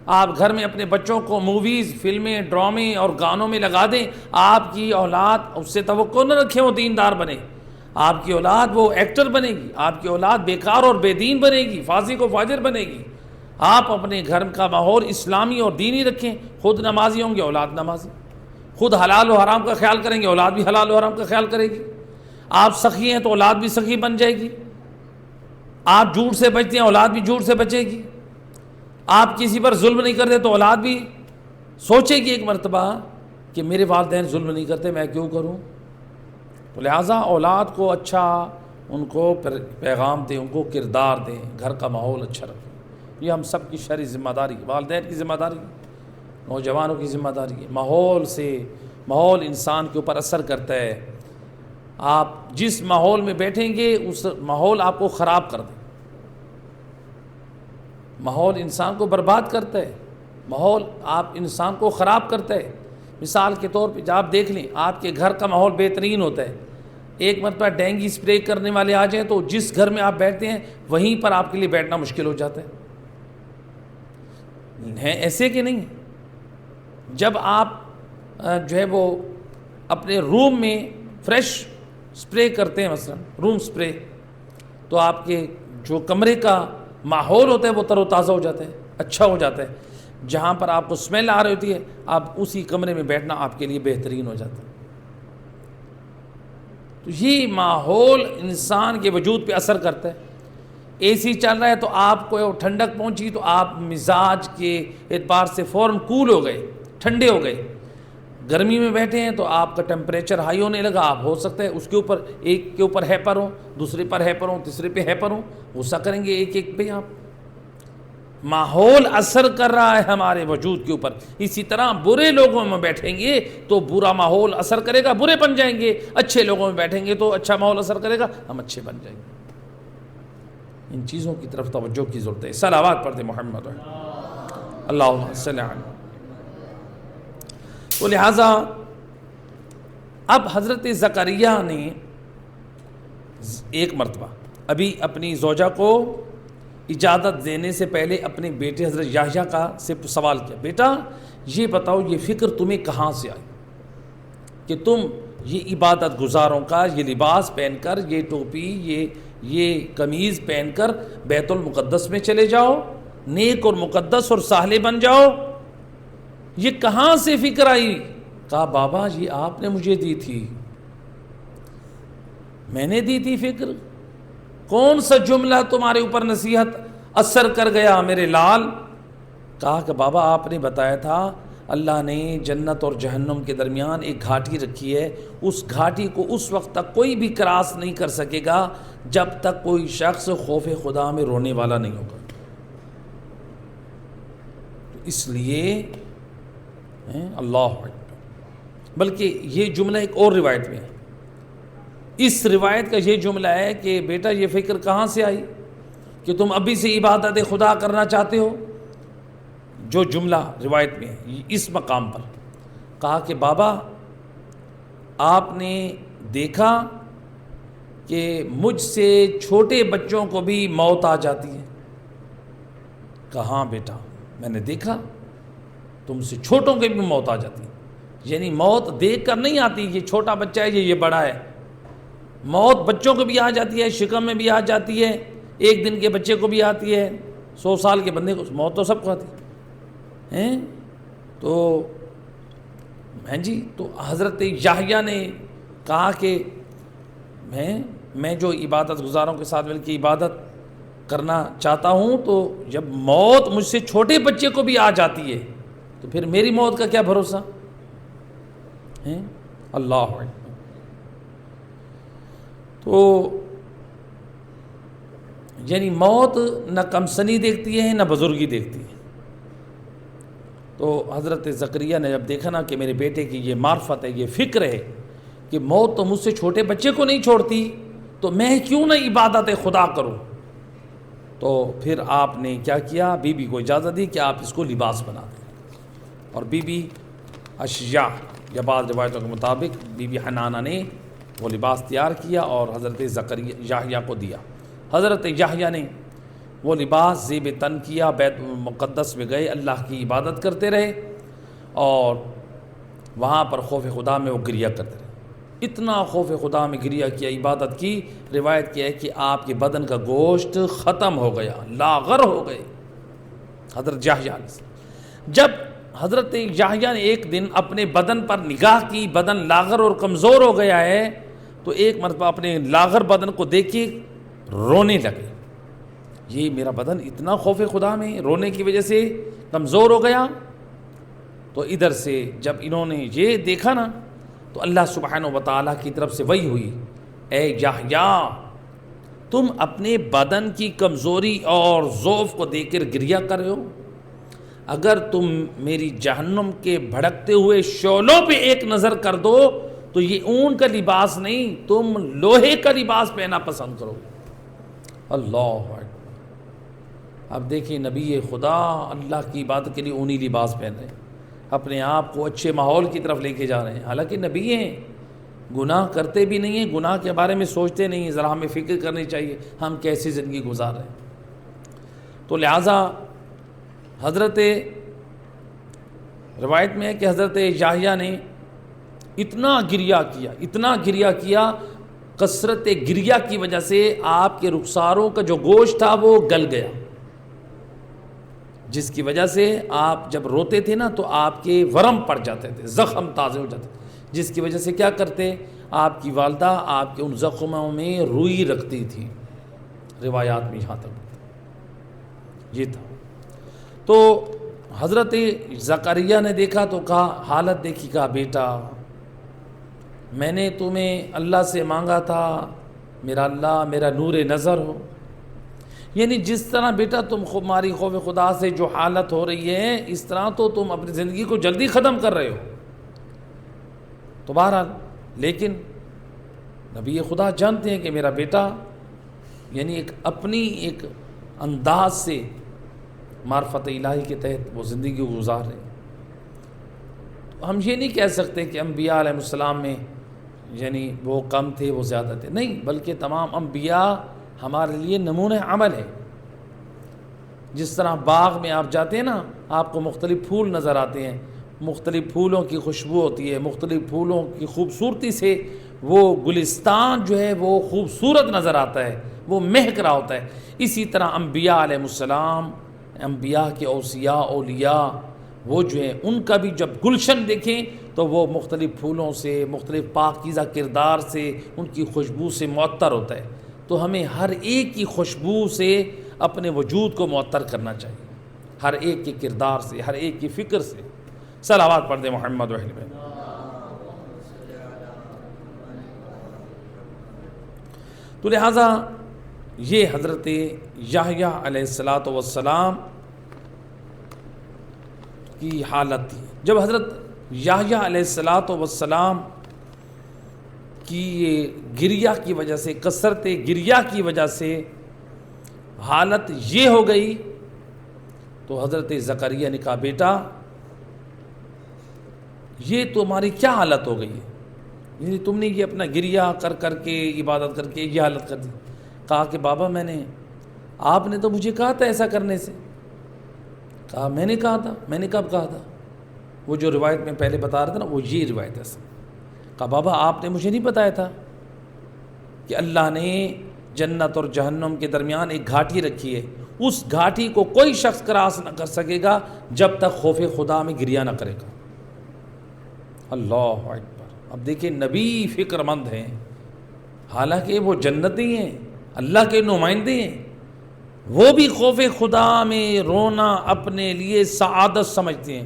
آپ گھر میں اپنے بچوں کو موویز، فلمیں، ڈرامے اور گانوں میں لگا دیں، آپ کی اولاد اس سے توقع نہ رکھیں وہ دیندار بنے، آپ کی اولاد وہ ایکٹر بنے گی، آپ کی اولاد بیکار اور بے دین بنے گی، فاسق و فاجر بنے گی۔ آپ اپنے گھر کا ماحول اسلامی اور دینی رکھیں، خود نمازی ہوں گے اولاد نمازی، خود حلال و حرام کا خیال کریں گے اولاد بھی حلال و حرام کا خیال کرے گی، آپ سخی ہیں تو اولاد بھی سخی بن جائے گی، آپ جھوٹ سے بچتے ہیں اولاد بھی جھوٹ سے بچے گی، آپ کسی پر ظلم نہیں کرتے تو اولاد بھی سوچے گی ایک مرتبہ کہ میرے والدین ظلم نہیں کرتے، میں کیوں کروں؟ تو لہٰذا اولاد کو اچھا ان کو پیغام دیں، ان کو کردار دیں، گھر کا ماحول اچھا رکھیں۔ یہ ہم سب کی شرعی ذمہ داری، والدین کی ذمہ داری، نوجوانوں کی ذمہ داری ہے۔ ماحول انسان کے اوپر اثر کرتا ہے، آپ جس ماحول میں بیٹھیں گے اس ماحول آپ کو خراب کر دے، ماحول انسان کو برباد کرتا ہے، ماحول آپ انسان کو خراب کرتا ہے۔ مثال کے طور پہ آپ دیکھ لیں، آپ کے گھر کا ماحول بہترین ہوتا ہے، ایک مرتبہ ڈینگی اسپرے کرنے والے آ جائیں تو جس گھر میں آپ بیٹھتے ہیں وہیں پر آپ کے لیے بیٹھنا مشکل ہو جاتا ہے ایسے کہ نہیں؟ جب آپ جو ہے وہ اپنے روم میں فریش اسپرے کرتے ہیں، مثلا روم اسپرے، تو آپ کے جو کمرے کا ماحول ہوتا ہے وہ تر و تازہ ہو جاتا ہے، اچھا ہو جاتا ہے، جہاں پر آپ کو اسمیل آ رہی ہوتی ہے آپ اسی کمرے میں بیٹھنا آپ کے لیے بہترین ہو جاتا ہے۔ تو یہ ماحول انسان کے وجود پہ اثر کرتا ہے۔ اے سی چل رہا ہے تو آپ کو ٹھنڈک پہنچی تو آپ مزاج کے اعتبار سے فوراً کول ہو گئے، ٹھنڈے ہو گئے۔ گرمی میں بیٹھے ہیں تو آپ کا ٹیمپریچر ہائی ہونے لگا، آپ ہو سکتا ہے اس کے اوپر ایک کے اوپر ہیپر ہوں، دوسرے پر ہیپر ہوں، تیسرے پہ ہیپر ہوں، غصہ کریں گے ایک ایک پہ۔ آپ ماحول اثر کر رہا ہے ہمارے وجود کے اوپر۔ اسی طرح برے لوگوں میں بیٹھیں گے تو برا ماحول اثر کرے گا، برے بن جائیں گے، اچھے لوگوں میں بیٹھیں گے تو اچھا ماحول اثر کرے گا، ہم اچھے بن جائیں گے۔ ان چیزوں کی طرف توجہ کی ضرورت ہے۔ صلوات پڑھتے محمد اللہم صلی علیہ۔ تو لہٰذا اب حضرت زکریا نے ایک مرتبہ ابھی اپنی زوجہ کو اجازت دینے سے پہلے اپنے بیٹے حضرت یحییٰ کا سے سوال کیا، بیٹا یہ بتاؤ یہ فکر تمہیں کہاں سے آئی کہ تم یہ عبادت گزاروں کا یہ لباس پہن کر، یہ ٹوپی، یہ قمیض پہن کر بیت المقدس میں چلے جاؤ، نیک اور مقدس اور صالح بن جاؤ، یہ کہاں سے فکر آئی؟ کہا بابا یہ آپ نے مجھے دی تھی، میں نے دی تھی فکر۔ کون سا جملہ تمہارے اوپر نصیحت اثر کر گیا میرے لال؟ کہا کہ بابا آپ نے بتایا تھا اللہ نے جنت اور جہنم کے درمیان ایک گھاٹی رکھی ہے، اس گھاٹی کو اس وقت تک کوئی بھی کراس نہیں کر سکے گا جب تک کوئی شخص خوف خدا میں رونے والا نہیں ہوگا۔ اس لیے اللہ اکبر، بلکہ یہ جملہ ایک اور روایت میں ہے، اس روایت کا یہ جملہ ہے کہ بیٹا یہ فکر کہاں سے آئی کہ تم ابھی سے عبادت خدا کرنا چاہتے ہو؟ جو جملہ روایت میں ہے اس مقام پر کہا کہ بابا آپ نے دیکھا کہ مجھ سے چھوٹے بچوں کو بھی موت آ جاتی ہے؟ کہا ہاں بیٹا میں نے دیکھا تم سے چھوٹوں کے بھی موت آ جاتی ہے، یعنی موت دیکھ کر نہیں آتی یہ چھوٹا بچہ ہے یہ بڑا ہے، موت بچوں کو بھی آ جاتی ہے، شکم میں بھی آ جاتی ہے، ایک دن کے بچے کو بھی آتی ہے، 100 سال کے بندے کو موت تو سب کو آتی ہے۔ تو تو حضرت یحییٰ نے کہا کہ میں جو عبادت گزاروں کے ساتھ مل کے عبادت کرنا چاہتا ہوں، تو جب موت مجھ سے چھوٹے بچے کو بھی آ جاتی ہے تو پھر میری موت کا کیا بھروسہ ہے؟ اللہ اکبر۔ تو یعنی موت نہ کمسنی دیکھتی ہے نہ بزرگی دیکھتی ہے۔ تو حضرت زکریا نے جب دیکھا نا کہ میرے بیٹے کی یہ معرفت ہے، یہ فکر ہے کہ موت تو مجھ سے چھوٹے بچے کو نہیں چھوڑتی تو میں کیوں نہ عبادت خدا کروں، تو پھر آپ نے کیا کیا، بی بی کو اجازت دی کہ آپ اس کو لباس بنا دیں، اور بی بی اشیاء یا بعض روایتوں کے مطابق بی بی حنانہ نے وہ لباس تیار کیا اور حضرت یحییٰ کو دیا۔ حضرت یحییٰ نے وہ لباس زیب تن کیا، بیت مقدس میں گئے، اللہ کی عبادت کرتے رہے اور وہاں پر خوف خدا میں وہ گریہ کرتے رہے۔ اتنا خوف خدا میں گریہ کیا، عبادت کی، روایت کیا ہے کہ آپ کے بدن کا گوشت ختم ہو گیا، لاغر ہو گئے، حضرت یحییٰ علیہ السلام، جب حضرت یحییٰ نے ایک دن اپنے بدن پر نگاہ کی، بدن لاغر اور کمزور ہو گیا ہے، تو ایک مرتبہ اپنے لاغر بدن کو دیکھ کے رونے لگے، یہ میرا بدن اتنا خوف خدا میں رونے کی وجہ سے کمزور ہو گیا۔ تو ادھر سے جب انہوں نے یہ دیکھا نا تو اللہ سبحانہ و تعالیٰ کی طرف سے وحی ہوئی، اے یحییٰ تم اپنے بدن کی کمزوری اور ضعف کو دیکھ کر گریہ کر رہے ہو، اگر تم میری جہنم کے بھڑکتے ہوئے شعلوں پہ ایک نظر کر دو تو یہ اون کا لباس نہیں، تم لوہے کا لباس پہنا پسند کرو۔ اللہ اکبر۔ اب دیکھیں نبی خدا اللہ کی عبادت کے لیے اونی لباس پہن رہے ہیں، اپنے آپ کو اچھے ماحول کی طرف لے کے جا رہے ہیں، حالانکہ نبی ہیں، گناہ کرتے بھی نہیں ہیں، گناہ کے بارے میں سوچتے نہیں ہیں، ذرا ہمیں فکر کرنی چاہیے ہم کیسی زندگی گزار رہے ہیں۔ تو لہٰذا حضرت روایت میں ہے کہ حضرت یحییٰ نے اتنا گریہ کیا، کثرت گریہ کی وجہ سے آپ کے رخساروں کا جو گوشت تھا وہ گل گیا، جس کی وجہ سے آپ جب روتے تھے نا تو آپ کے ورم پڑ جاتے تھے، زخم تازے ہو جاتے تھے، جس کی وجہ سے کیا کرتے، آپ کی والدہ آپ کے ان زخموں میں روئی رکھتی تھی، روایات میں یہاں تک یہ تھا۔ تو حضرت زکریا نے دیکھا تو کہا، حالت دیکھی، کہا بیٹا میں نے تمہیں اللہ سے مانگا تھا میرا اللہ میرا نور نظر ہو، یعنی جس طرح بیٹا تم ہماری خوف خدا سے جو حالت ہو رہی ہے اس طرح تو تم اپنی زندگی کو جلدی ختم کر رہے ہو۔ تو بہرحال لیکن نبی خدا جانتے ہیں کہ میرا بیٹا یعنی ایک اپنی ایک انداز سے معرفت الہی کے تحت وہ زندگی گزار رہے ہیں۔ تو ہم یہ نہیں کہہ سکتے کہ انبیاء علیہ السلام میں یعنی وہ کم تھے وہ زیادہ تھے، نہیں، بلکہ تمام انبیاء ہمارے لیے نمونہ عمل ہے۔ جس طرح باغ میں آپ جاتے ہیں نا آپ کو مختلف پھول نظر آتے ہیں، مختلف پھولوں کی خوشبو ہوتی ہے، مختلف پھولوں کی خوبصورتی سے وہ گلستان جو ہے وہ خوبصورت نظر آتا ہے، وہ مہک رہا ہوتا ہے۔ اسی طرح انبیاء علیہ السلام، انبیاء کے اوصیاء اولیاء وہ جو ہیں ان کا بھی جب گلشن دیکھیں تو وہ مختلف پھولوں سے، مختلف پاکیزہ کردار سے، ان کی خوشبو سے معطر ہوتا ہے۔ تو ہمیں ہر ایک کی خوشبو سے اپنے وجود کو معطر کرنا چاہیے، ہر ایک کے کردار سے، ہر ایک کی فکر سے۔ صلوات پڑھ دیں محمد و اہل بیت۔ تو لہٰذا یہ حضرت یحییٰ علیہ السلام کی حالت تھی۔ جب حضرت یحییٰ علیہ السلام کی یہ گریہ کی وجہ سے، کثرت گریہ کی وجہ سے حالت یہ ہو گئی تو حضرت زکریا نے کہا بیٹا یہ تمہاری کیا حالت ہو گئی ہے، یعنی تم نے یہ اپنا گریہ کر کر کے عبادت کر کے یہ حالت کر دی۔ کہا کہ بابا آپ نے تو مجھے کہا تھا ایسا کرنے سے۔ کہا میں نے کہا تھا، میں نے کب کہا تھا؟ وہ جو روایت میں پہلے بتا رہا تھا نا وہ یہ روایت ہے۔ کہا بابا آپ نے مجھے نہیں بتایا تھا کہ اللہ نے جنت اور جہنم کے درمیان ایک گھاٹی رکھی ہے، اس گھاٹی کو کوئی شخص کراس نہ کر سکے گا جب تک خوف خدا میں گریہ نہ کرے گا۔ اللہ اکبر۔ اب دیکھیں نبی فکر مند ہیں، حالانکہ وہ جنتی ہیں، اللہ کے نمائندے ہیں، وہ بھی خوف خدا میں رونا اپنے لیے سعادت سمجھتے ہیں۔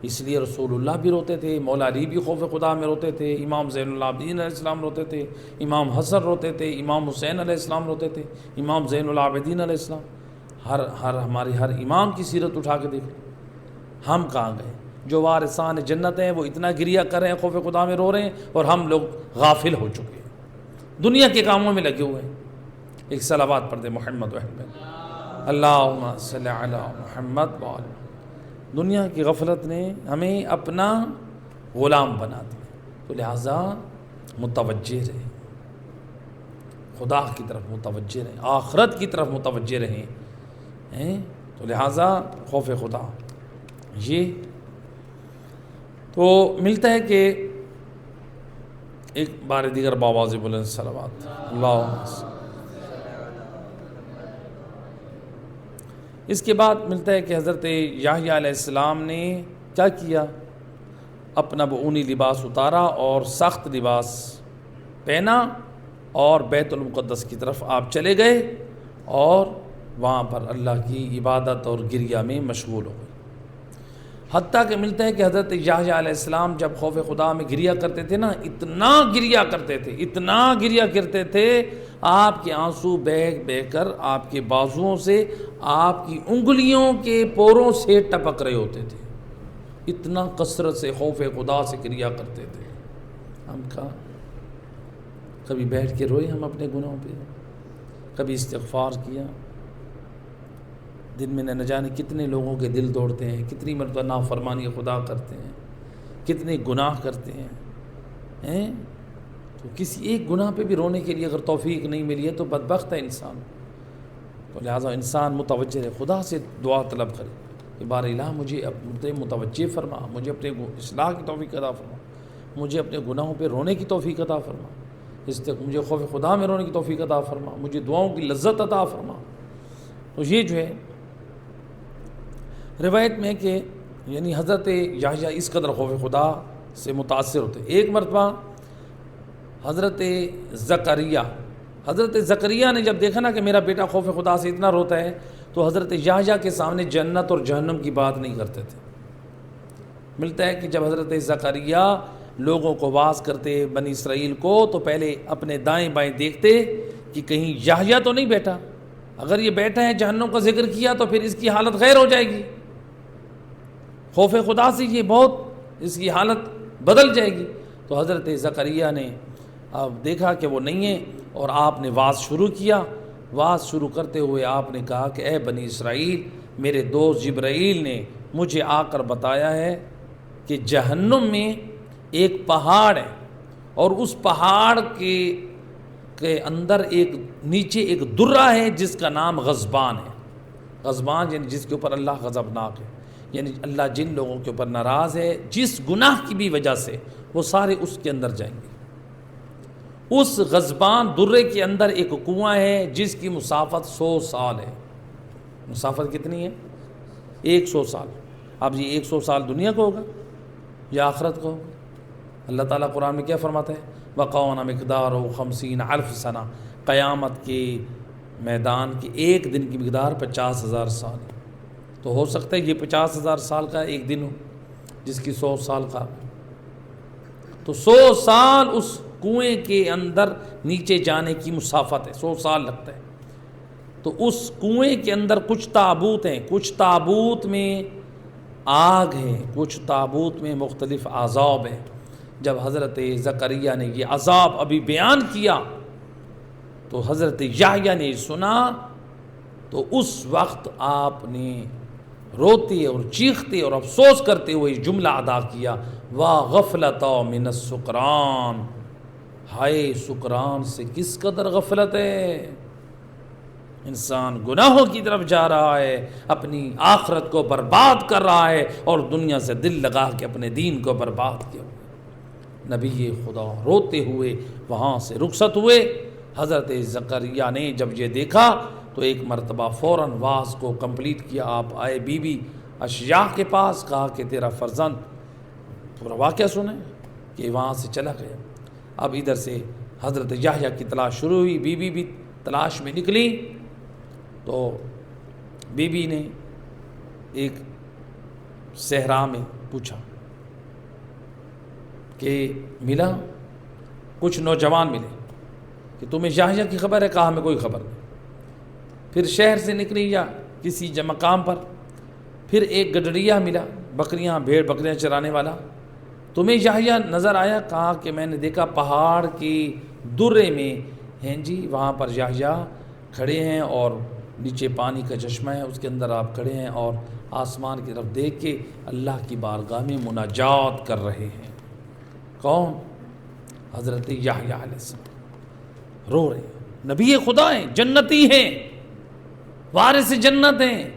اس لیے رسول اللہ بھی روتے تھے، مولا علی بھی خوف خدا میں روتے تھے، امام زین العابدین علیہ السلام روتے تھے، امام حسن روتے تھے، امام حسین علیہ السلام روتے تھے، امام زین العابدین علیہ السلام۔ ہمارے ہر امام کی سیرت اٹھا کے دیکھ، ہم کہاں گئے؟ جو وارثان جنت ہیں وہ اتنا گریہ کر رہے ہیں، خوف خدا میں رو رہے ہیں، اور ہم لوگ غافل ہو چکے ہیں، دنیا کے کاموں میں لگے ہوئے ہیں۔ ایک صلوات پڑھ دے محمد و اہل بیت۔ اللہم صلی علی محمد و آل۔ دنیا کی غفلت نے ہمیں اپنا غلام بنا دیا، تو لہٰذا متوجہ رہیں، خدا کی طرف متوجہ رہیں، آخرت کی طرف متوجہ رہیں، تو لہٰذا خوف خدا یہ تو ملتا ہے کہ ایک بار دیگر باواز بلند صلوات۔ اللہم اس کے بعد ملتا ہے کہ حضرت یحییٰ علیہ السلام نے کیا کیا، اپنا اونی لباس اتارا اور سخت لباس پہنا اور بیت المقدس کی طرف آپ چلے گئے اور وہاں پر اللہ کی عبادت اور گریہ میں مشغول ہو گئے۔ حتیٰ کہ ملتا ہے کہ حضرت یحییٰ علیہ السلام جب خوف خدا میں گریہ کرتے تھے نا، اتنا گریہ کرتے تھے، اتنا گریہ کرتے تھے، آپ کے آنسو بہہ بہہ کر آپ کے بازوؤں سے، آپ کی انگلیوں کے پوروں سے ٹپک رہے ہوتے تھے، اتنا کثرت سے خوف خدا سے گریہ کرتے تھے۔ ہم کبھی بیٹھ کے روئے ہم اپنے گناہوں پہ، کبھی استغفار کیا؟ دن میں نہ جانے کتنے لوگوں کے دل دوڑتے ہیں، کتنی مرتبہ نافرمانی خدا کرتے ہیں، کتنے گناہ کرتے ہیں، تو کسی ایک گناہ پہ بھی رونے کے لیے اگر توفیق نہیں ملی ہے تو بدبخت ہے انسان۔ تو لہٰذا انسان متوجہ ہے، خدا سے دعا طلب کرے کہ بار الہ مجھے متوجہ فرما، مجھے اپنے اصلاح کی توفیق عطا فرما، مجھے اپنے گناہوں پہ رونے کی توفیق عطا فرما، مجھے خوف خدا میں رونے کی توفیق عطا فرما، مجھے دعاؤں کی لذت عطا فرما۔ تو یہ جو ہے روایت میں کہ یعنی حضرت یحییٰ اس قدر خوف خدا سے متاثر ہوتے۔ ایک مرتبہ حضرت زکریا نے جب دیکھا نا کہ میرا بیٹا خوف خدا سے اتنا روتا ہے، تو حضرت یحییٰ کے سامنے جنت اور جہنم کی بات نہیں کرتے تھے۔ ملتا ہے کہ جب حضرت زکریا لوگوں کو واعظ کرتے بنی اسرائیل کو، تو پہلے اپنے دائیں بائیں دیکھتے کہ کہیں یحییٰ تو نہیں بیٹھا، اگر یہ بیٹھا ہے جہنم کا ذکر کیا تو پھر اس کی حالت غیر ہو جائے گی، خوف خدا سے یہ بہت اس کی حالت بدل جائے گی۔ تو حضرت زکریا نے اب دیکھا کہ وہ نہیں ہے، اور آپ نے واعظ شروع کیا۔ واعظ شروع کرتے ہوئے آپ نے کہا کہ اے بنی اسرائیل، میرے دوست جبرائیل نے مجھے آ کر بتایا ہے کہ جہنم میں ایک پہاڑ ہے، اور اس پہاڑ کے اندر ایک نیچے ایک درہ ہے جس کا نام غضبان ہے۔ غضبان یعنی جس کے اوپر اللہ غضبناک ہے، یعنی اللہ جن لوگوں کے اوپر ناراض ہے، جس گناہ کی بھی وجہ سے، وہ سارے اس کے اندر جائیں گے۔ اس غضبان درے کے اندر ایک کنواں ہے جس کی مسافت 100 سال ہے۔ مسافت کتنی ہے؟ 100 سال۔ اب یہ 100 سال دنیا کو ہوگا یا آخرت کو ہوگا؟ اللہ تعالیٰ قرآن میں کیا فرماتا ہے؟ وَقَوْنَ مِقْدَارُهُ 50,000 سنہ، قیامت کے میدان کے ایک دن کی مقدار 50,000 سال ہے۔ تو ہو سکتا ہے یہ 50,000 سال کا ایک دن ہو جس کی 100 سال کا، تو 100 سال اس کنویں کے اندر نیچے جانے کی مسافت ہے، 100 سال لگتا ہے۔ تو اس کنویں کے اندر کچھ تابوت ہیں، کچھ تابوت میں آگ ہے، کچھ تابوت میں مختلف عذاب ہیں۔ جب حضرت زکریا نے یہ عذاب ابھی بیان کیا تو حضرت یحییٰ نے سنا، تو اس وقت آپ نے روتے اور چیختے اور افسوس کرتے ہوئے جملہ ادا کیا، وَغَفْلَتَا مِنَ السُّكْرَانِ، ہائے سکران سے کس قدر غفلت ہے۔ انسان گناہوں کی طرف جا رہا ہے، اپنی آخرت کو برباد کر رہا ہے، اور دنیا سے دل لگا کے اپنے دین کو برباد کیا۔ نبی خدا روتے ہوئے وہاں سے رخصت ہوئے۔ حضرت زکریا نے جب یہ دیکھا تو ایک مرتبہ فوراً واعظ کو کمپلیٹ کیا۔ آپ آئے بی بی اشیاء کے پاس، کہا کہ تیرا فرزند، پورا واقعہ سنیں، کہ وہاں سے چلا گیا۔ اب ادھر سے حضرت یحییٰ کی تلاش شروع ہوئی، بی بی بھی تلاش میں نکلی۔ تو بی بی نے ایک صحرا میں پوچھا کہ ملا، کچھ نوجوان ملے کہ تمہیں یحییٰ کی خبر ہے؟ کہا ہمیں کوئی خبر نہیں۔ پھر شہر سے نکلی یا کسی مقام پر، پھر ایک گڈریا ملا، بکریاں بھیڑ بکریاں چرانے والا، تمہیں یحییٰ نظر آیا؟ کہا کہ میں نے دیکھا پہاڑ کی درے میں ہیں جی، وہاں پر یحییٰ کھڑے ہیں، اور نیچے پانی کا چشمہ ہے، اس کے اندر آپ کھڑے ہیں، اور آسمان کی طرف دیکھ کے اللہ کی بارگاہ میں مناجات کر رہے ہیں۔ کون؟ حضرت یحییٰ علیہ السلام رو رہے ہیں، نبی خدا ہیں، جنتی ہیں، وارث جنت ہیں،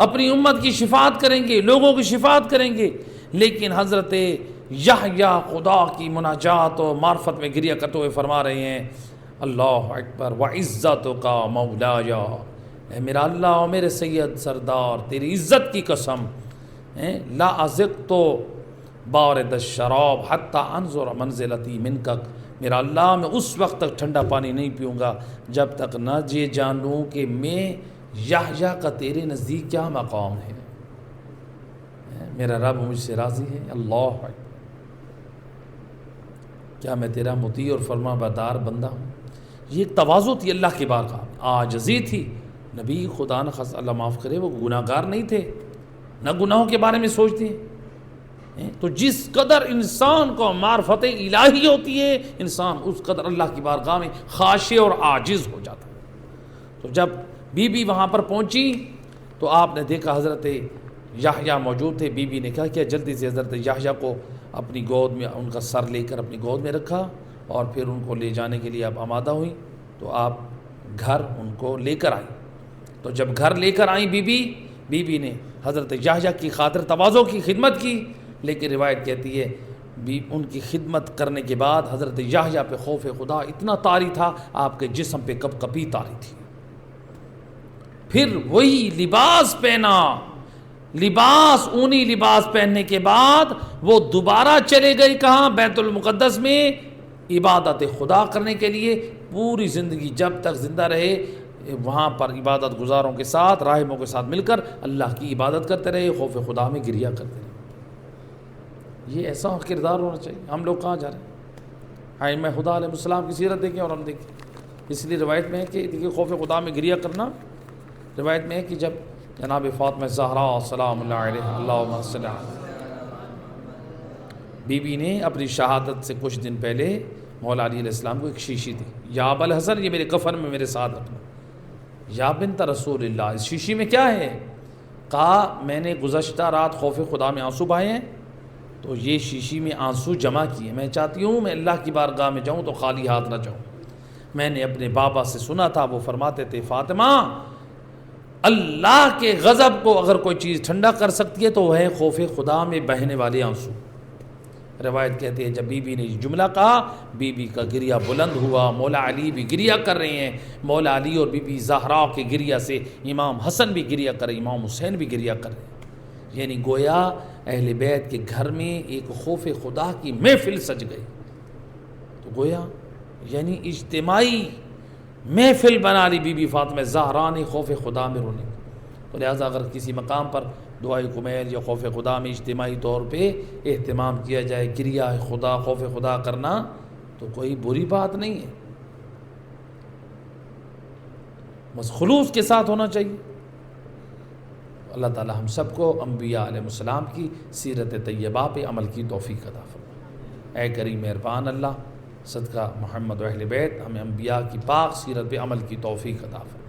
اپنی امت کی شفاعت کریں گے، لوگوں کی شفاعت کریں گے، لیکن حضرت یحییٰ خدا کی مناجات و معرفت میں گریہ کرتے ہوئے فرما رہے ہیں، اللہ اکبر، وعزتک مولایا، اے میرا اللہ اور میرے سید سردار تیری عزت کی قسم، لا ازق تو بارد الشراب حتی انظر منزلتی منک، میرا اللہ میں اس وقت تک ٹھنڈا پانی نہیں پیوں گا جب تک نہ یہ جانوں کہ میں یحییٰ کا تیرے نزدیک کیا مقام ہے۔ میرا رب مجھ سے راضی ہے، اللہ اکبر، کیا میں تیرا مطیع اور فرما بردار بندہ ہوں؟ یہ ایک تواضع تھی اللہ کی بارگاہ، عاجزی تھی۔ نبی خدا نہ خاص اللہ معاف کرے وہ گناہ گار نہیں تھے، نہ گناہوں کے بارے میں سوچتے ہیں۔ تو جس قدر انسان کو معرفت الہی ہوتی ہے، انسان اس قدر اللہ کی بارگاہ میں خاشع اور عاجز ہو جاتا ہے۔ تو جب بی بی وہاں پر پہنچی تو آپ نے دیکھا حضرت یحییٰ موجود تھے۔ بی بی نے کہا کہ جلدی سے حضرت یحییٰ کو اپنی گود میں، ان کا سر لے کر اپنی گود میں رکھا اور پھر ان کو لے جانے کے لیے آپ آمادہ ہوئیں تو آپ گھر ان کو لے کر آئیں۔ تو جب گھر لے کر آئیں بی بی نے حضرت یحییٰ کی خاطر تواضع کی، خدمت کی، لیکن روایت کہتی ہے ان کی خدمت کرنے کے بعد حضرت یحییٰ پہ خوف خدا اتنا طاری تھا، آپ کے جسم پہ کپ کپی طاری تھی۔ پھر وہی لباس پہنا، اونی لباس پہننے کے بعد وہ دوبارہ چلے گئے کہاں؟ بیت المقدس میں عبادت خدا کرنے کے لیے۔ پوری زندگی جب تک زندہ رہے وہاں پر عبادت گزاروں کے ساتھ، راہبوں کے ساتھ مل کر اللہ کی عبادت کرتے رہے، خوف خدا میں گریہ کرتے رہے۔ یہ ایسا کردار ہونا چاہیے۔ ہم لوگ کہاں جا رہے ہیں؟ ائمہ خدا علیہ السلام کی سیرت دیکھیں اور ہم دیکھیں۔ اس لیے روایت میں ہے کہ دیکھیے خوف خدا میں گریہ کرنا، روایت میں ہے کہ جب جناب فاطمہ زہرا سلام اللہ علیہ، اللہم صل علیہ، بی بی نے اپنی شہادت سے کچھ دن پہلے مولا علی علیہ السلام کو ایک شیشی دی، یا ابا الحسن یہ میرے کفن میں میرے ساتھ رکھنا، یا بنت رسول اللہ اس شیشی میں کیا ہے؟ کہا میں نے گزشتہ رات خوف خدا میں آنسو بہائے ہیں تو یہ شیشی میں آنسو جمع کیے، میں چاہتی ہوں میں اللہ کی بارگاہ میں جاؤں تو خالی ہاتھ نہ جاؤں۔ میں نے اپنے بابا سے سنا تھا، وہ فرماتے تھے فاطمہ اللہ کے غضب کو اگر کوئی چیز ٹھنڈا کر سکتی ہے تو وہ ہے خوف خدا میں بہنے والے آنسو۔ روایت کہتے ہیں جب بی بی نے یہ جملہ کہا بی بی کا گریہ بلند ہوا، مولا علی بھی گریہ کر رہے ہیں، مولا علی اور بی بی زہرا کے گریہ سے امام حسن بھی گریہ کر رہے، امام حسین بھی گریہ کر رہے ہیں۔ یعنی گویا اہل بیت کے گھر میں ایک خوف خدا کی محفل سج گئی۔ تو گویا یعنی اجتماعی محفل بنا لی بی بی فاطمہ زہرا نے خوف خدا میں رونے۔ تو لہٰذا اگر کسی مقام پر دعائے کمیل یا خوف خدا میں اجتماعی طور پہ اہتمام کیا جائے، گریہ خدا، خوف خدا کرنا تو کوئی بری بات نہیں ہے، بس خلوص کے ساتھ ہونا چاہیے۔ اللہ تعالی ہم سب کو انبیاء علیہ السلام کی سیرت طیبہ پہ عمل کی توفیق عطا فرمائے۔ اے کریم مہربان اللہ، صدقہ محمد و اہل بیت ہمیں انبیاء کی پاک سیرت پہ عمل کی توفیق عطا فرمائے۔